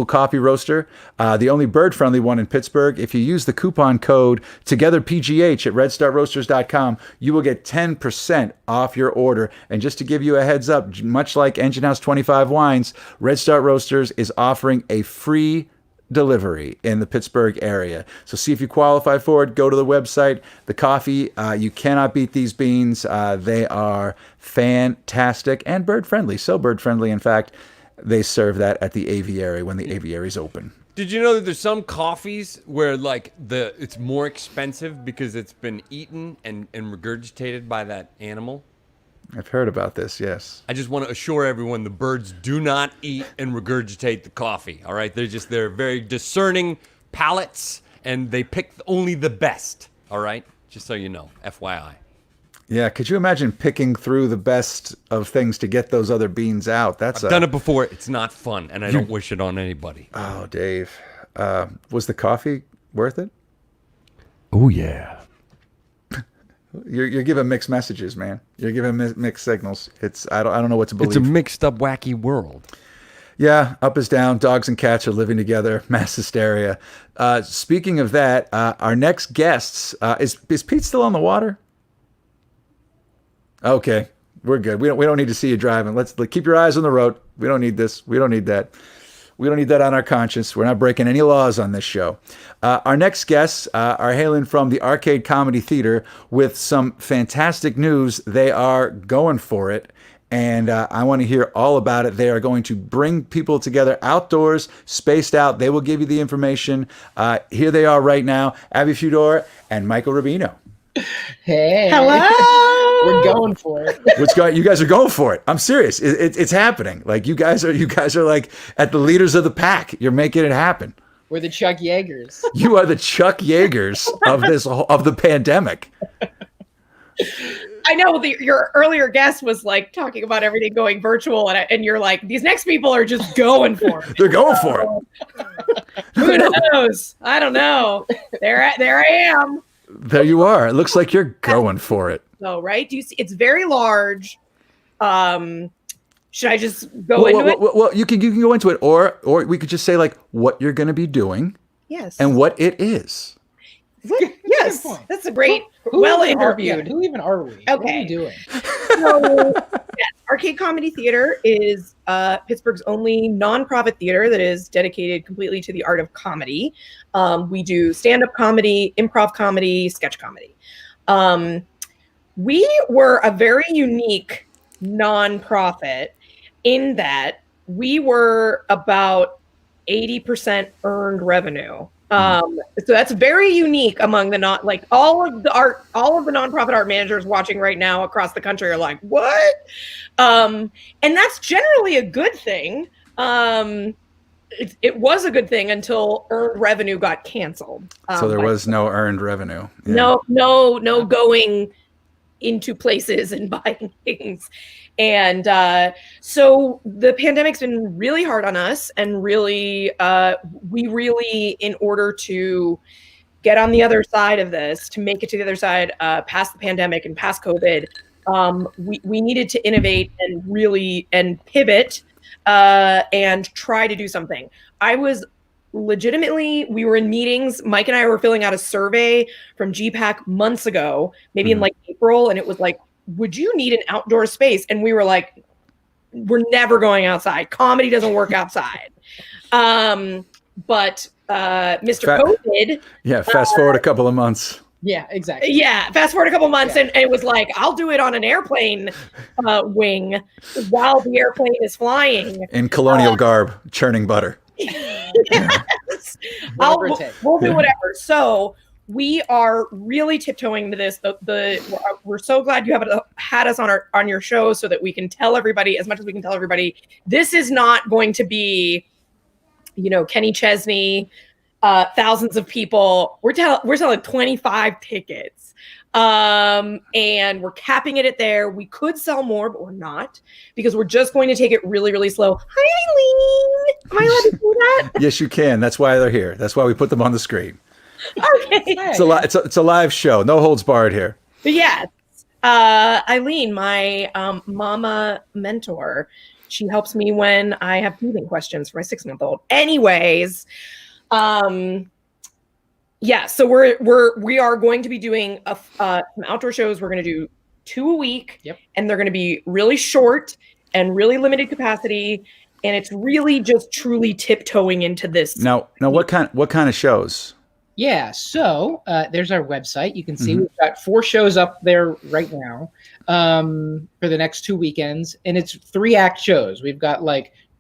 coffee roaster, the only bird-friendly one in Pittsburgh. If you use the coupon code TOGETHERPGH at redstartroasters.com, you will get 10% off your order. And just to give you a heads up, much like Engine House 25 Wines, Red Start Roasters is offering a free delivery in the Pittsburgh area. So see if you qualify for it. Go to the website. The coffee, you cannot beat these beans. They are fantastic and bird-friendly. So bird-friendly, in fact, they serve that at the aviary when the aviary's open. Did you know that there's some coffees where like it's more expensive because it's been eaten and regurgitated by that animal? I've heard about this, yes. I just want to assure everyone the birds do not eat and regurgitate the coffee, all right? They're very discerning palates, and they pick only the best, all right? Just so you know, FYI. Yeah, could you imagine picking through the best of things to get those other beans out? I've done it before. It's not fun, and I don't wish it on anybody. Oh, Dave. Was the coffee worth it? Oh, yeah. You're giving mixed messages, man. You're giving mixed signals. I don't know what to believe. It's a mixed up, wacky world. Yeah, up is down. Dogs and cats are living together. Mass hysteria. Speaking of that, our next guests is Pete still on the water? Okay, we're good. We don't need to see you driving. Let's keep your eyes on the road. We don't need this. We don't need that. We don't need that on our conscience. We're not breaking any laws on this show. Our next guests are hailing from the Arcade Comedy Theater with some fantastic news. They are going for it, and I want to hear all about it. They are going to bring people together outdoors, spaced out. They will give you the information. Here they are right now, Abby Fudor and Michael Rubino. Hey. Hello. We're going for it. You guys are going for it. I'm serious. It's happening. Like you guys are like at the leaders of the pack. You're making it happen. We're the Chuck Yeagers. You are the Chuck Yeagers of the pandemic. I know your earlier guest was like talking about everything going virtual, and you're like, these next people are just going for it. They're going for it. Who knows? I don't know. There I am. There you are. It looks like you're going for it. So, right? Do you see? It's very large. Should I just go into it? Well, you can go into it, or we could just say like what you're going to be doing. Yes. And what it is. Yes. That's a great. Who Interviewed. Who even are we? Okay. What are we doing? So, yes, Arcade Comedy Theater is Pittsburgh's only nonprofit theater that is dedicated completely to the art of comedy. We do stand-up comedy, improv comedy, sketch comedy. We were a very unique nonprofit in that we were about 80% earned revenue So that's very unique among the all of the nonprofit art managers watching right now across the country are like, what? And that's generally a good thing. It was a good thing until earned revenue got canceled. So there was no earned revenue. Yeah. No going into places and buying things. And so the pandemic's been really hard on us, and really, in order to get on the other side of this, to make it to the other side, past the pandemic and past COVID, we needed to innovate and pivot and try to do something. We were in meetings. Mike and I were filling out a survey from GPAC months ago, maybe in like April. And it was like, would you need an outdoor space? And we were like, we're never going outside. Comedy doesn't work outside. But Mr. COVID. Yeah. Fast forward a couple of months. Yeah, exactly. Yeah. Fast forward a couple months. And it was like, I'll do it on an airplane wing while the airplane is flying. In colonial garb, churning butter. Yes. We'll do whatever. So we are really tiptoeing to this. We're so glad you had us on your show, so that we can tell everybody as much as we can tell everybody. This is not going to be, Kenny Chesney, thousands of people. We're selling 25 tickets. And we're capping it at there. We could sell more, but we're not, because we're just going to take it really, really slow. Hi, Eileen. Am I allowed to do that? Yes, you can. That's why they're here. That's why we put them on the screen. Okay. It's a live show. No holds barred here. But yes, Eileen, my mama mentor, she helps me when I have teething questions for my 6-month-old. Anyways, yeah, so we are going to be doing some outdoor shows. We're going to do 2 a week, and they're going to be really short and really limited capacity, and it's really just truly tiptoeing into this. Now, what kind of shows? Yeah, so there's our website. You can see we've got 4 shows up there right now for the next 2 weekends, and it's 3-act shows. We've got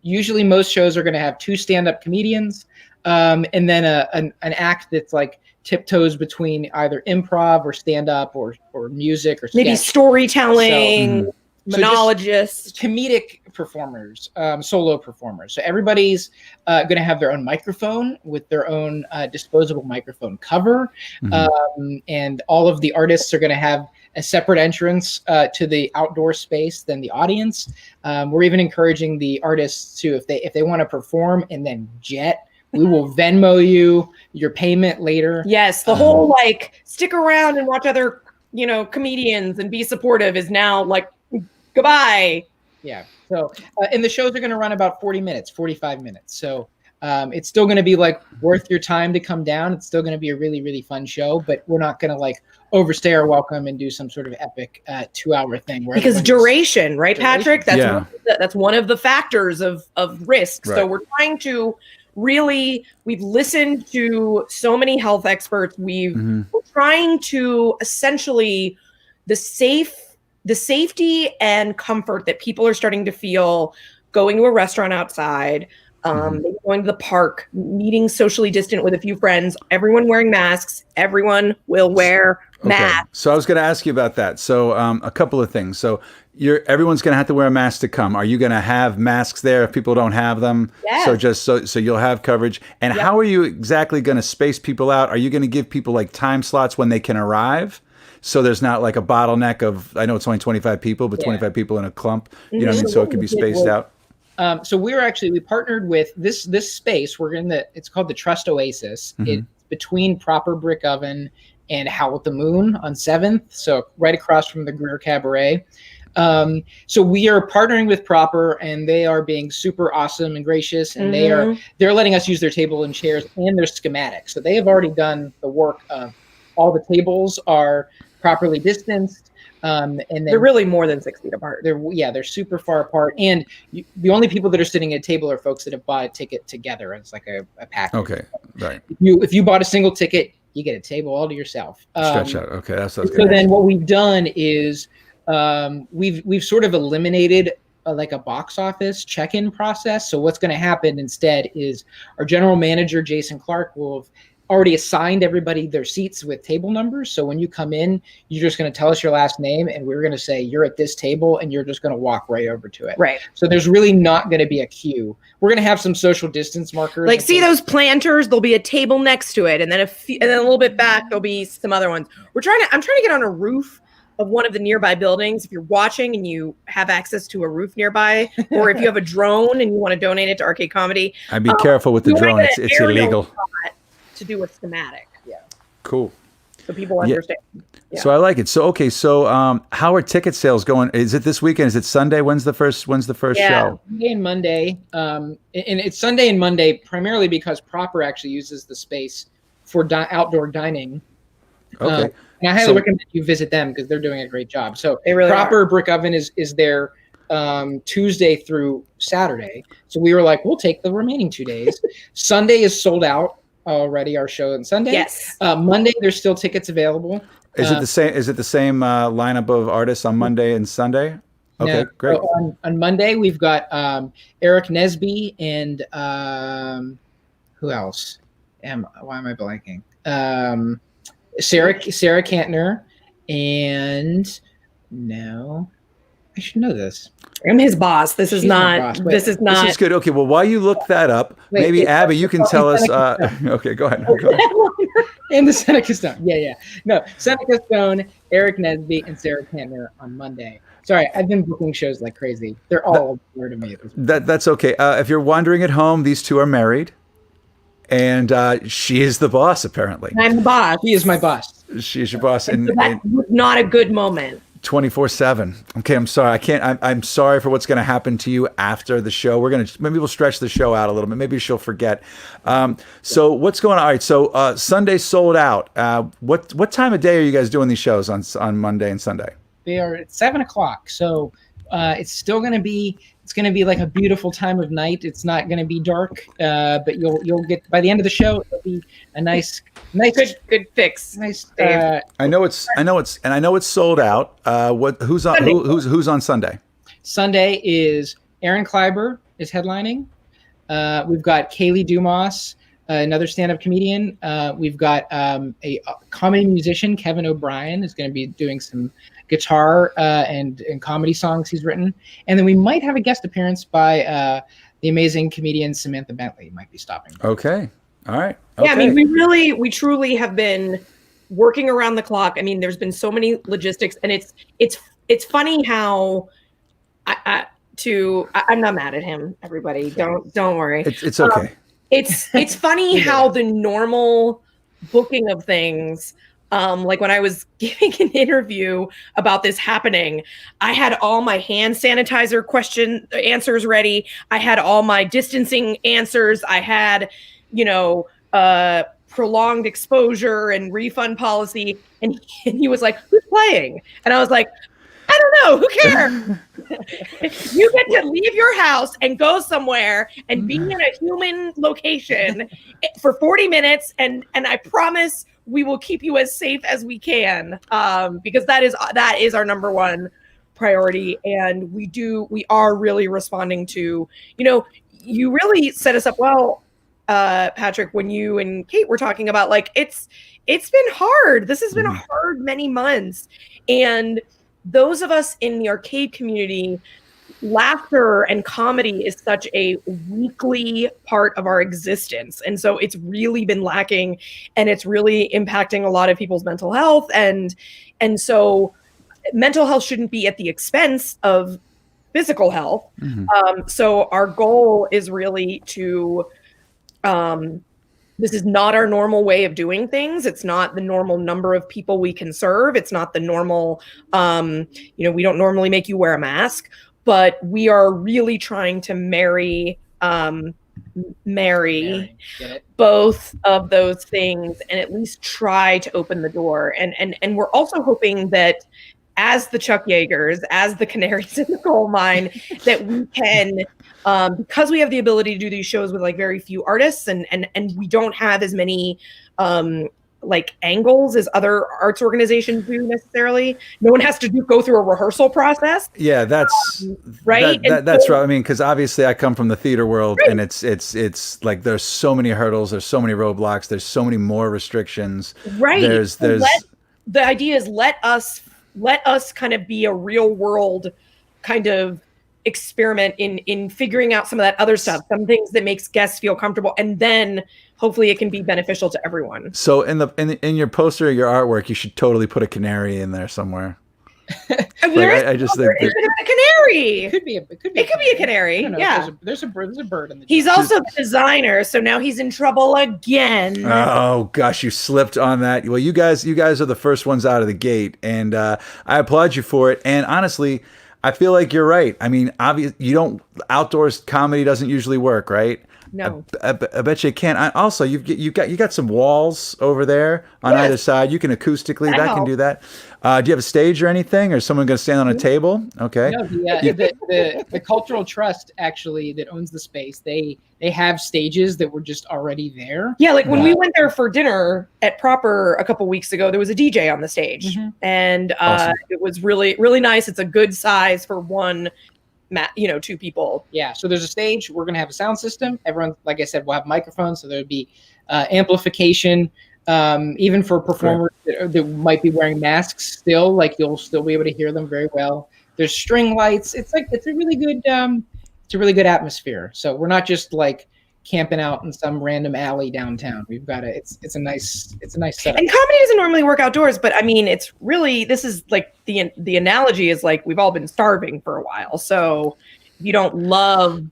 usually most shows are going to have 2 stand-up comedians. And then an act that's like tiptoes between either improv or stand up or music or maybe sketch. Storytelling, monologists, comedic performers, solo performers. So everybody's going to have their own microphone with their own disposable microphone cover. And all of the artists are going to have a separate entrance to the outdoor space than the audience. We're even encouraging the artists to, if they want to perform and then jet, we will Venmo you your payment later. Yes, the whole stick around and watch other, comedians and be supportive is now goodbye. Yeah. So, and the shows are going to run about 40 minutes, 45 minutes. So it's still going to be worth your time to come down. It's still going to be a really, really fun show, but we're not going to overstay our welcome and do some sort of epic 2-hour thing. Because duration, right, Patrick? That's one of the factors of risk. Right. So we're trying to we've listened to so many health experts. We're trying to essentially the safety and comfort that people are starting to feel going to a restaurant outside, maybe going to the park, meeting socially distant with a few friends, everyone wearing masks, everyone will wear masks. So I was going to ask you about that. So a couple of things. So everyone's going to have to wear a mask to come. Are you going to have masks there if people don't have them? Yes. So you'll have coverage. And how are you exactly going to space people out? Are you going to give people time slots when they can arrive? So there's not a bottleneck of, I know it's only 25 people, but 25 people in a clump, you know what I mean? So it could be spaced out. So we partnered with this space. It's called the Trust Oasis. It's between Proper Brick Oven and Howl at the Moon on 7th. So right across from the Greer Cabaret. So we are partnering with Proper, and they are being super awesome and gracious, and they're letting us use their table and chairs and their schematics. So they have already done the work of all the tables are properly distanced. And then they're really more than 6 feet apart. They're super far apart. And the only people that are sitting at a table are folks that have bought a ticket together. It's like a package. Okay. Right. If you bought a single ticket, you get a table all to yourself. Stretch out. Okay. That's good. So then what we've done is we've sort of eliminated a box office check-in process. So what's going to happen instead is our general manager, Jason Clark, will already assigned everybody their seats with table numbers. So when you come in, you're just going to tell us your last name, and we're going to say you're at this table, and you're just going to walk right over to it. Right. So there's really not going to be a queue. We're going to have some social distance markers. Like, see those planters? There'll be a table next to it, and then and then a little bit back there'll be some other ones. I'm trying to get on a roof of one of the nearby buildings. If you're watching and you have access to a roof nearby, or if you have a drone and you want to donate it to Arcade Comedy, I'd be careful with the we drone. wanna It's get an aerial illegal. shot to do a schematic. Yeah. Cool. So people understand. Yeah. So I like it. So okay. So how are ticket sales going? Is it this weekend? Is it Sunday? When's the first show? Sunday and Monday. And it's Sunday and Monday primarily because Proper actually uses the space for outdoor dining. Okay. And I highly recommend you visit them because they're doing a great job. So They really Proper are. Brick Oven is there Tuesday through Saturday. So we were like, we'll take the remaining 2 days. Sunday is sold out already, our show on Sunday. Yes. Monday, there's still tickets available. Is it the same? Is it the same lineup of artists on Monday and Sunday? Okay, No. great. So on Monday, we've got Eric Nesby and who else? Why am I blanking? Sarah Kantner, and no, I should know this. I'm his boss. This is She's my not. boss. Wait. This is not. This is good. Okay, well, while you look that up, Wait, maybe it's- Abby, you can tell us. Okay, go ahead. Go ahead. And the Seneca Stone. Yeah. No, Seneca Stone, Eric Nesby, and Sarah Kantner on Monday. Sorry, I've been booking shows like crazy. They're all weird to me at this point. That's okay. If you're wondering at home, these two are married, and she is the boss. Apparently, I'm the boss. He is my boss. she is your boss, and So that was not a good moment. 24/7. Okay, I'm sorry. I can't. I'm sorry for what's going to happen to you after the show. Maybe we'll stretch the show out a little bit. Maybe she'll forget. So what's going on? All right. So Sunday sold out. What time of day are you guys doing these shows on Monday and Sunday? They are at 7:00. So it's still going to be. It's going to be like a beautiful time of night. It's not going to be dark, but you'll get by the end of the show. It'll be a nice Good fix. nice. Dave. I know it's sold out. Who's on Sunday? Sunday is Aaron Kleiber is headlining. We've got Kaylee Dumas, another stand-up comedian. We've got a comedy musician, Kevin O'Brien, is going to be doing some guitar and comedy songs he's written. And then we might have a guest appearance by the amazing comedian Samantha Bentley might be stopping. Okay. All right. Okay. Yeah, I mean, we truly have been working around the clock. I mean, there's been so many logistics, and it's funny how I'm not mad at him. Everybody, don't worry. It's okay. It's funny how the normal booking of things. Like when I was giving an interview about this happening, I had all my hand sanitizer answers ready. I had all my distancing answers. I had, prolonged exposure and refund policy. And he was like, "Who's playing?" And I was like, "I don't know. Who cares? You get to leave your house and go somewhere and be in a human location for 40 minutes. And I promise we will keep you as safe as we can, because that is our number one priority. And we are really responding to, you really set us up well, Patrick, when you and Kate were talking about, like, it's been hard. This has been a hard many months. And those of us in the arcade community, laughter and comedy is such a weekly part of our existence. And so it's really been lacking, and it's really impacting a lot of people's mental health. And so mental health shouldn't be at the expense of physical health. So our goal is really to, this is not our normal way of doing things. It's not the normal number of people we can serve. It's not the normal, we don't normally make you wear a mask, but we are really trying to marry both of those things and at least try to open the door. And we're also hoping that as the Chuck Yeagers, as the canaries in the coal mine, that we can, because we have the ability to do these shows with like very few artists, and we don't have as many like angles as other arts organizations do necessarily. No one has to go through a rehearsal process. Yeah, that's right. That's right. I mean, because obviously I come from the theater world, and it's like there's so many hurdles, there's so many roadblocks, there's so many more restrictions. Right. There's the idea is let us kind of be a real world kind of experiment in figuring out some of that other stuff, some things that makes guests feel comfortable, and then hopefully it can be beneficial to everyone. So in your poster, your artwork, you should totally put a canary in there somewhere. I just think a canary. It could be a canary. Know, yeah, there's a bird in the. He's also the designer, so now he's in trouble again. Oh gosh, you slipped on that. Well, you guys are the first ones out of the gate, and I applaud you for it. And honestly, I feel like you're right. I mean, outdoors comedy doesn't usually work, right? No. I bet you can. Also, you got some walls over there on either side. You can acoustically that can do that. Do you have a stage or anything, or is someone going to stand on a table? Okay. No, the Cultural Trust actually that owns the space. They have stages that were just already there. Yeah, like when we went there for dinner at Proper a couple weeks ago, there was a DJ on the stage, and awesome. It was really really nice. It's a good size for one. Two people. Yeah. So there's a stage. We're gonna have a sound system. Everyone, like I said, will have microphones, so there'd be amplification. Even for performers that might be wearing masks, still, like you'll still be able to hear them very well. There's string lights. It's a really good atmosphere. So we're not just like camping out in some random alley downtown. We've got it's a nice setup. And comedy doesn't normally work outdoors, but I mean, it's really, this is like the analogy is like we've all been starving for a while. So if you don't love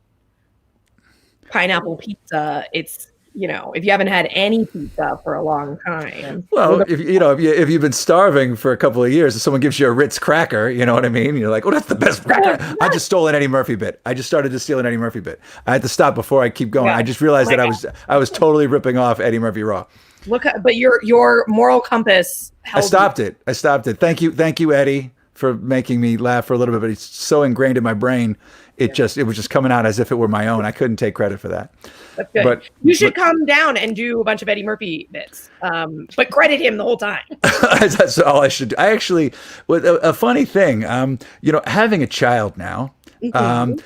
pineapple pizza, it's, if you haven't had any pizza for a long time. Well, if you've been starving for a couple of years and someone gives you a Ritz cracker, you know what I mean? You're like, oh, that's the best cracker. I just stole an Eddie Murphy bit. I just started to steal an Eddie Murphy bit. I had to stop before I keep going. Yeah. I just realized that I was totally ripping off Eddie Murphy Raw. But your moral compass held I stopped it. Thank you, Eddie, for making me laugh for a little bit, but it's so ingrained in my brain. It was just coming out as if it were my own. I couldn't take credit for that. That's good. But you should come down and do a bunch of Eddie Murphy bits, but credit him the whole time. That's all I should do. I actually, a funny thing, having a child now, I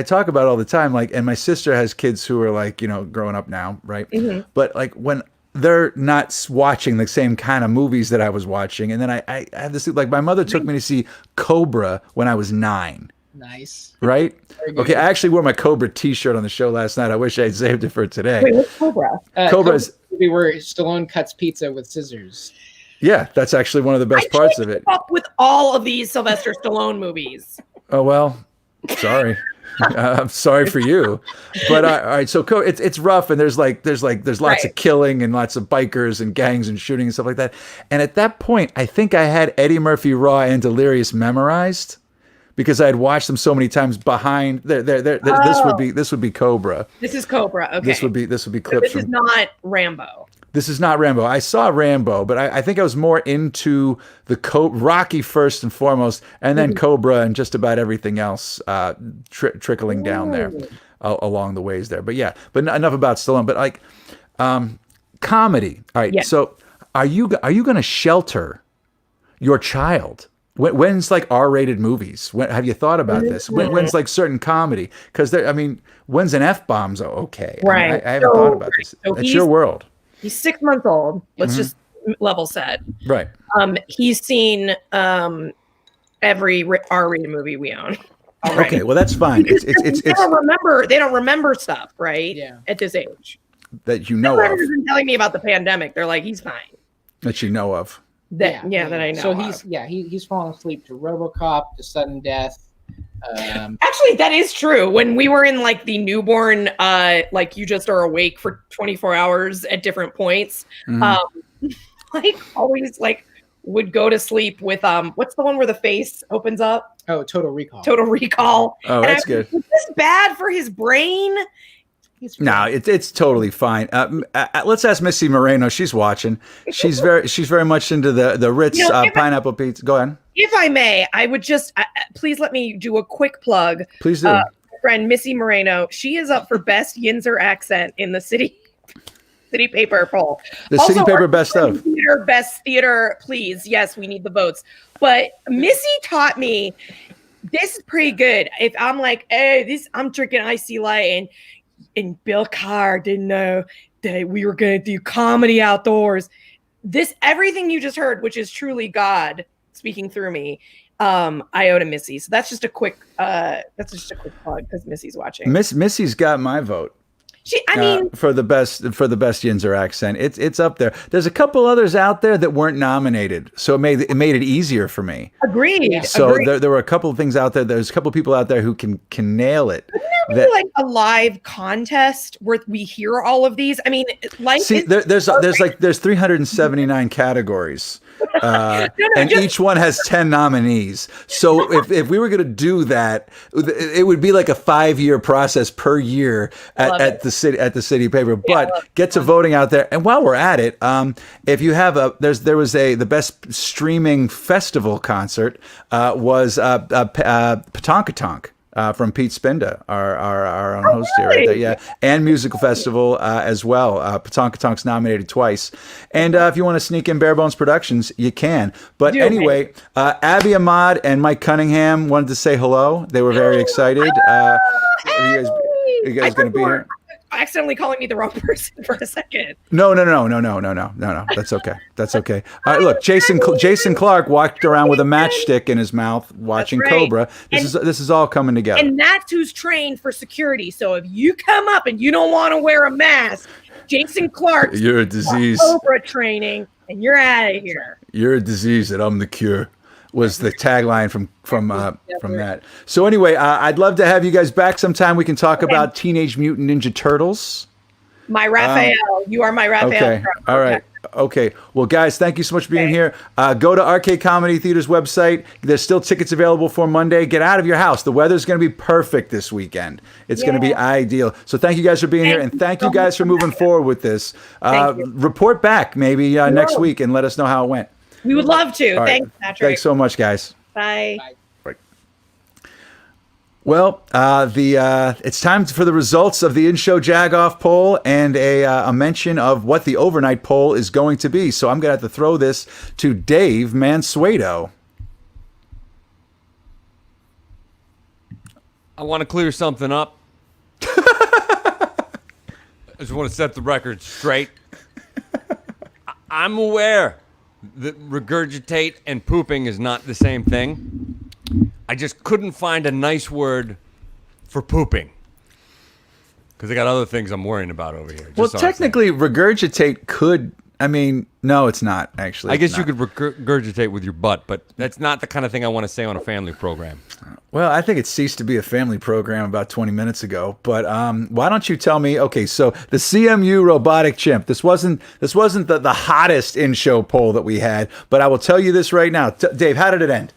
talk about it all the time, like, and my sister has kids who are like, growing up now, right? Mm-hmm. But like when they're not watching the same kind of movies that I was watching, and then I have this, like, my mother took me to see Cobra when I was 9. Nice. Right? Okay, I actually wore my Cobra t-shirt on the show last night. I wish I had saved it for today. Wait, what's Cobra? Cobra is where Stallone cuts pizza with scissors. Yeah, that's actually one of the best parts of it. Up with all of these Sylvester Stallone movies. Oh well, sorry. I'm sorry for you, but all right. So it's rough, and there's lots of killing and lots of bikers and gangs and shooting and stuff like that. And at that point, I think I had Eddie Murphy Raw and Delirious memorized, because I had watched them so many times. Behind this would be Cobra. This is Cobra. Okay. This would be clips. So this is not Rambo. This is not Rambo. I saw Rambo, but I think I was more into the Rocky first and foremost, and then Cobra and just about everything else trickling down there along the ways there. But yeah, but enough about Stallone. But like comedy. All right. Yeah. So are you going to shelter your child? When's like R-rated movies? Have you thought about this? When's like certain comedy? Because when's an F-bomb's okay? Right. I haven't thought about this. So it's your world. He's 6 months old. Let's just level set. Right. He's seen every R-rated movie we own. Already. Okay, well that's fine. They don't remember stuff, right? Yeah. At this age. That you know of. Been telling me about the pandemic. They're like, he's fine. That you know of. That I know. So he's fallen asleep to RoboCop, to sudden death. Actually, that is true. When we were in like the newborn, like you just are awake for 24 hours at different points. Like always, like would go to sleep with what's the one where the face opens up? Oh, Total Recall. Total Recall. Oh, and that's good. Is this bad for his brain? No, it's totally fine. Let's ask Missy Moreno. She's watching. She's very much into the Ritz pineapple pizza. Go ahead. If I may, I would just please let me do a quick plug. Please do. My friend Missy Moreno. She is up for best Yinzer accent in the city City Paper poll. The Also, City Paper our best of. best theater, please. Yes, we need the votes. But Missy taught me this is pretty good. If I'm like, hey, I'm drinking Icy Light, and Bill Carr didn't know that we were going to do comedy outdoors. Everything you just heard, which is truly God speaking through me, I owe to Missy. So that's just a quick plug because Missy's watching. Missy's got my vote. For the best Yinzer accent, it's up there. There's a couple others out there that weren't nominated, so it made it easier for me. Agreed. So Agreed. there were a couple of things out there. There's a couple of people out there who can nail it. Isn't there really like a live contest where we hear all of these? I mean, there's 379 categories. Each one has 10 nominees. So if we were going to do that, it wowould be like a 5-year process per year at the city paper. But get to voting out there. And while we're at it, if you have the best streaming festival concert was Petonkatonk. From Pete Spinda, our own host here, right there, yeah, and musical festival as well. Petonkatonks nominated twice, and if you want to sneak in Bare Bones Productions, you can. But anyway, Abby Ahmad and Mike Cunningham wanted to say hello. They were very excited. Are you guys going to be here? Accidentally calling me the wrong person for a second. No. That's okay. All right, look, Jason Clark walked around with a matchstick in his mouth watching Cobra. This is all coming together. And that's who's trained for security. So if you come up and you don't want to wear a mask, Jason Clark's you're a disease. Cobra training, and you're out of here. You're a disease and I'm the cure. Was the tagline from that. So anyway, I'd love to have you guys back sometime. We can talk about Teenage Mutant Ninja Turtles. My Raphael. You are my Raphael. Okay. All right. Okay. Well, guys, thank you so much for being here. Go to Arcade Comedy Theater's website. There's still tickets available for Monday. Get out of your house. The weather's going to be perfect this weekend. It's going to be ideal. So thank you guys for being here, and thank you guys for moving forward with this. Report back maybe next week and let us know how it went. We would love to. Thanks, Patrick. Thanks so much, guys. Bye. Right. Well, it's time for the results of the in-show Jagoff poll and a mention of what the overnight poll is going to be. So I'm going to have to throw this to Dave Mansueto. I want to clear something up. I just want to set the record straight. I'm aware that regurgitate and pooping is not the same thing. I just couldn't find a nice word for pooping because I got other things I'm worrying about over here. Well, technically, regurgitate could. I mean, no, it's not actually. I guess you could regurgitate with your butt, but that's not the kind of thing I want to say on a family program. Well, I think it ceased to be a family program about 20 minutes ago. But why don't you tell me? Okay, so the CMU robotic chimp. This wasn't the hottest in-show poll that we had, but I will tell you this right now, Dave. How did it end?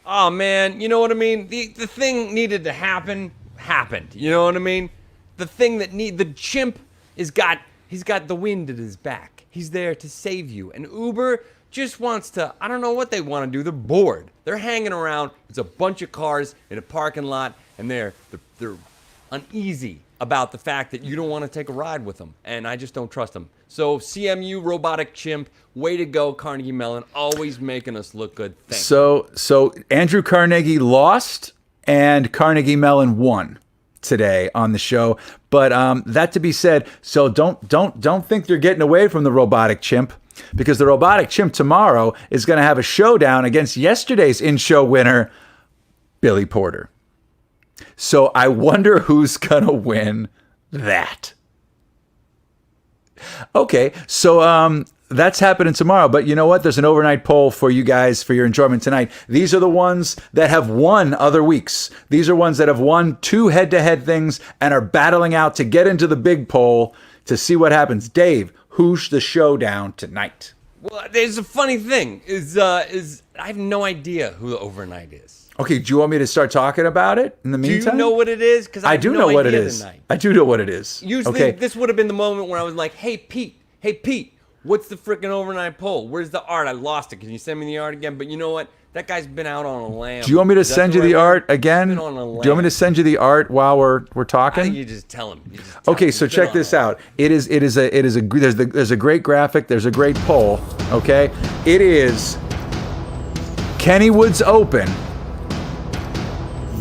Oh man, you know what I mean. The thing needed to happen happened. You know what I mean. The thing the chimp he's got the wind at his back. He's there to save you. And Uber just wants to, I don't know what they want to do. They're bored. They're hanging around. It's a bunch of cars in a parking lot, and they're uneasy about the fact that you don't want to take a ride with them. And I just don't trust them. So CMU robotic chimp, way to go, Carnegie Mellon, always making us look good. Thanks. So Andrew Carnegie lost and Carnegie Mellon won today on the show. But that to be said, so don't think you're getting away from the robotic chimp, because the robotic chimp tomorrow is going to have a showdown against yesterday's in-show winner, Billy Porter. So I wonder who's going to win that. Okay, so that's happening tomorrow. But you know what? There's an overnight poll for you guys for your enjoyment tonight. These are the ones that have won other weeks. These are ones that have won 2 head-to-head things and are battling out to get into the big poll to see what happens. Dave, who's the showdown tonight? Well, there's a funny thing. I have no idea who the overnight is. Okay, do you want me to start talking about it in the meantime? Do you know what it is? Because I do know what it is. I do know what it is. Usually, this would have been the moment where I was like, hey, Pete, What's the freaking overnight poll? Where's the art? I lost it. Can you send me the art again? But you know what? That guy's been out on a lamb. Do you want me to send you the art again? He's Do been on a you want me lamb. to send you the art while we're I talking? think you just tell him. You just tell Okay, him. so He's been check on this a- out. There's a great graphic. There's a great poll. Okay, it is Kennywood's Open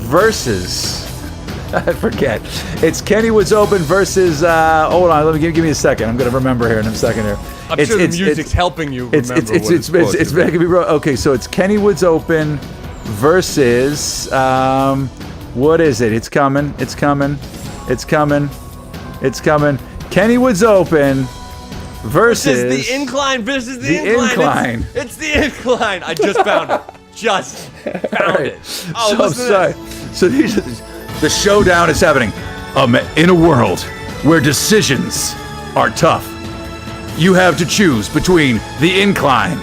versus. I forget. It's Kennywood's Open versus. Hold on, let me give me a second. I'm gonna remember here in a second here. I'm sure the music's helping you remember what it's supposed to be. making me okay. So it's Kennywood's Open versus. What is it? It's coming. It's coming. It's coming. It's coming. Kennywood's Open versus This is the incline versus the incline. It's the incline. I just found it. Just found it. Oh, So I'm listen to sorry. this. So the showdown is happening. In a world where decisions are tough, you have to choose between the incline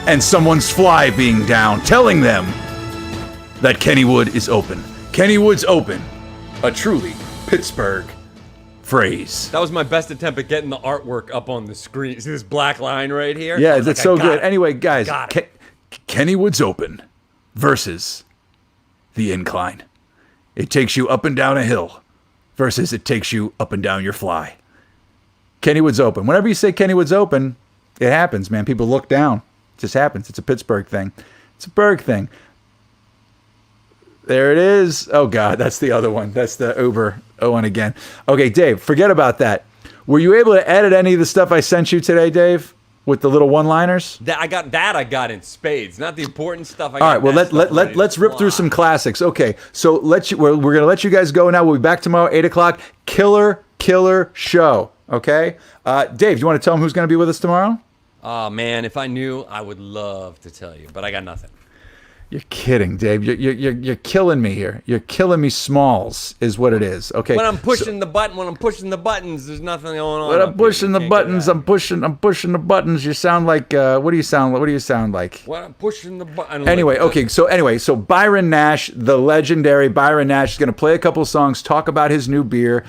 and someone's fly being down, telling them that Kennywood is open. Kennywood's Open, a truly Pittsburgh phrase. That was my best attempt at getting the artwork up on the screen. See this black line right here? Yeah, I was that's like, so I got good. it. Anyway, guys, Got it. Kennywood's Open versus the incline. It takes you up and down a hill versus it takes you up and down your fly. Kennywood's Open. Whenever you say Kennywood's Open, it happens, man. People look down. It just happens. It's a Pittsburgh thing. It's a Berg thing. There it is. Oh, God, that's the other one. That's the Uber one again. Okay, Dave, forget about that. Were you able to edit any of the stuff I sent you today, Dave, with the little one-liners? I got in spades. Not the important stuff. All right, well, let's rip through some classics. Okay, so we're going to let you guys go now. We'll be back tomorrow, 8 o'clock. Killer show, okay? Dave, do you want to tell them who's going to be with us tomorrow? Oh, man, if I knew, I would love to tell you, but I got nothing. You're kidding, Dave. You're killing me here. You're killing me, Smalls, is what it is. Okay. When I'm pushing the buttons, there's nothing going on. When I'm up here. pushing the You can't buttons, get I'm pushing the buttons. You sound like what do you sound like? When I'm pushing the button. Anyway, so Byron Nash, the legendary Byron Nash, is going to play a couple songs, talk about his new beer.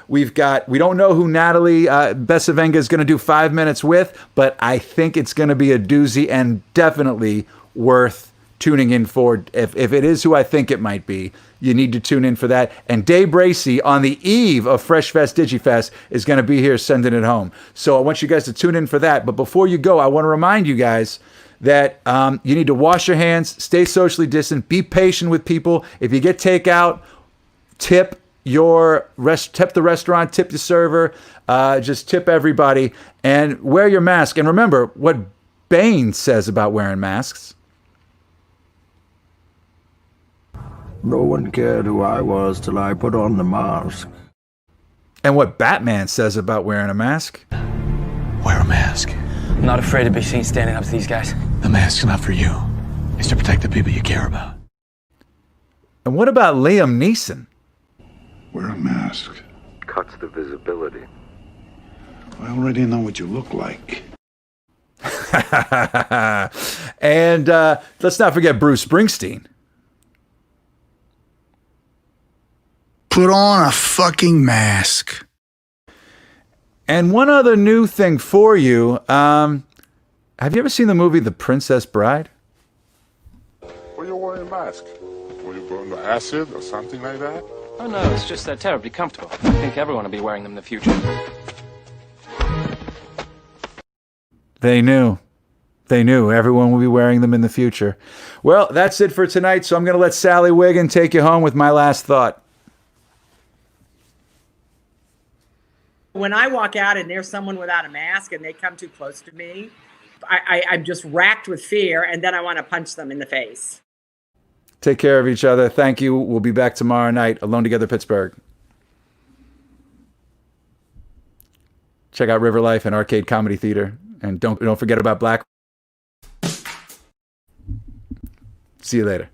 We don't know who Natalie Besavenga is going to do 5 minutes with, but I think it's going to be a doozy and definitely worth tuning in for. If it is who I think it might be, you need to tune in for that. And Dave Bracey, on the eve of Fresh Fest Digifest, is going to be here sending it home. So I want you guys to tune in for that. But before you go, I want to remind you guys that you need to wash your hands, stay socially distant, be patient with people. If you get takeout, tip the restaurant, tip the server, just tip everybody, and wear your mask. And remember what Bain says about wearing masks. No one cared who I was till I put on the mask. And what Batman says about wearing a mask. Wear a mask. I'm not afraid to be seen standing up to these guys. The mask's not for you. It's to protect the people you care about. And what about Liam Neeson? Wear a mask. Cuts the visibility. I already know what you look like. And let's not forget Bruce Springsteen. Put on a fucking mask. And one other new thing for you. Have you ever seen the movie The Princess Bride? Were you wearing a mask? Were you going to acid or something like that? Oh no, it's just they're terribly comfortable. I think everyone will be wearing them in the future. They knew. Everyone will be wearing them in the future. Well, that's it for tonight. So I'm going to let Sally Wiggin take you home with my last thought. When I walk out and there's someone without a mask and they come too close to me, I'm just racked with fear, and then I want to punch them in the face. Take care of each other. Thank you. We'll be back tomorrow night. Alone Together Pittsburgh. Check out Riverlife and Arcade Comedy Theater. And don't forget about Black. See you later.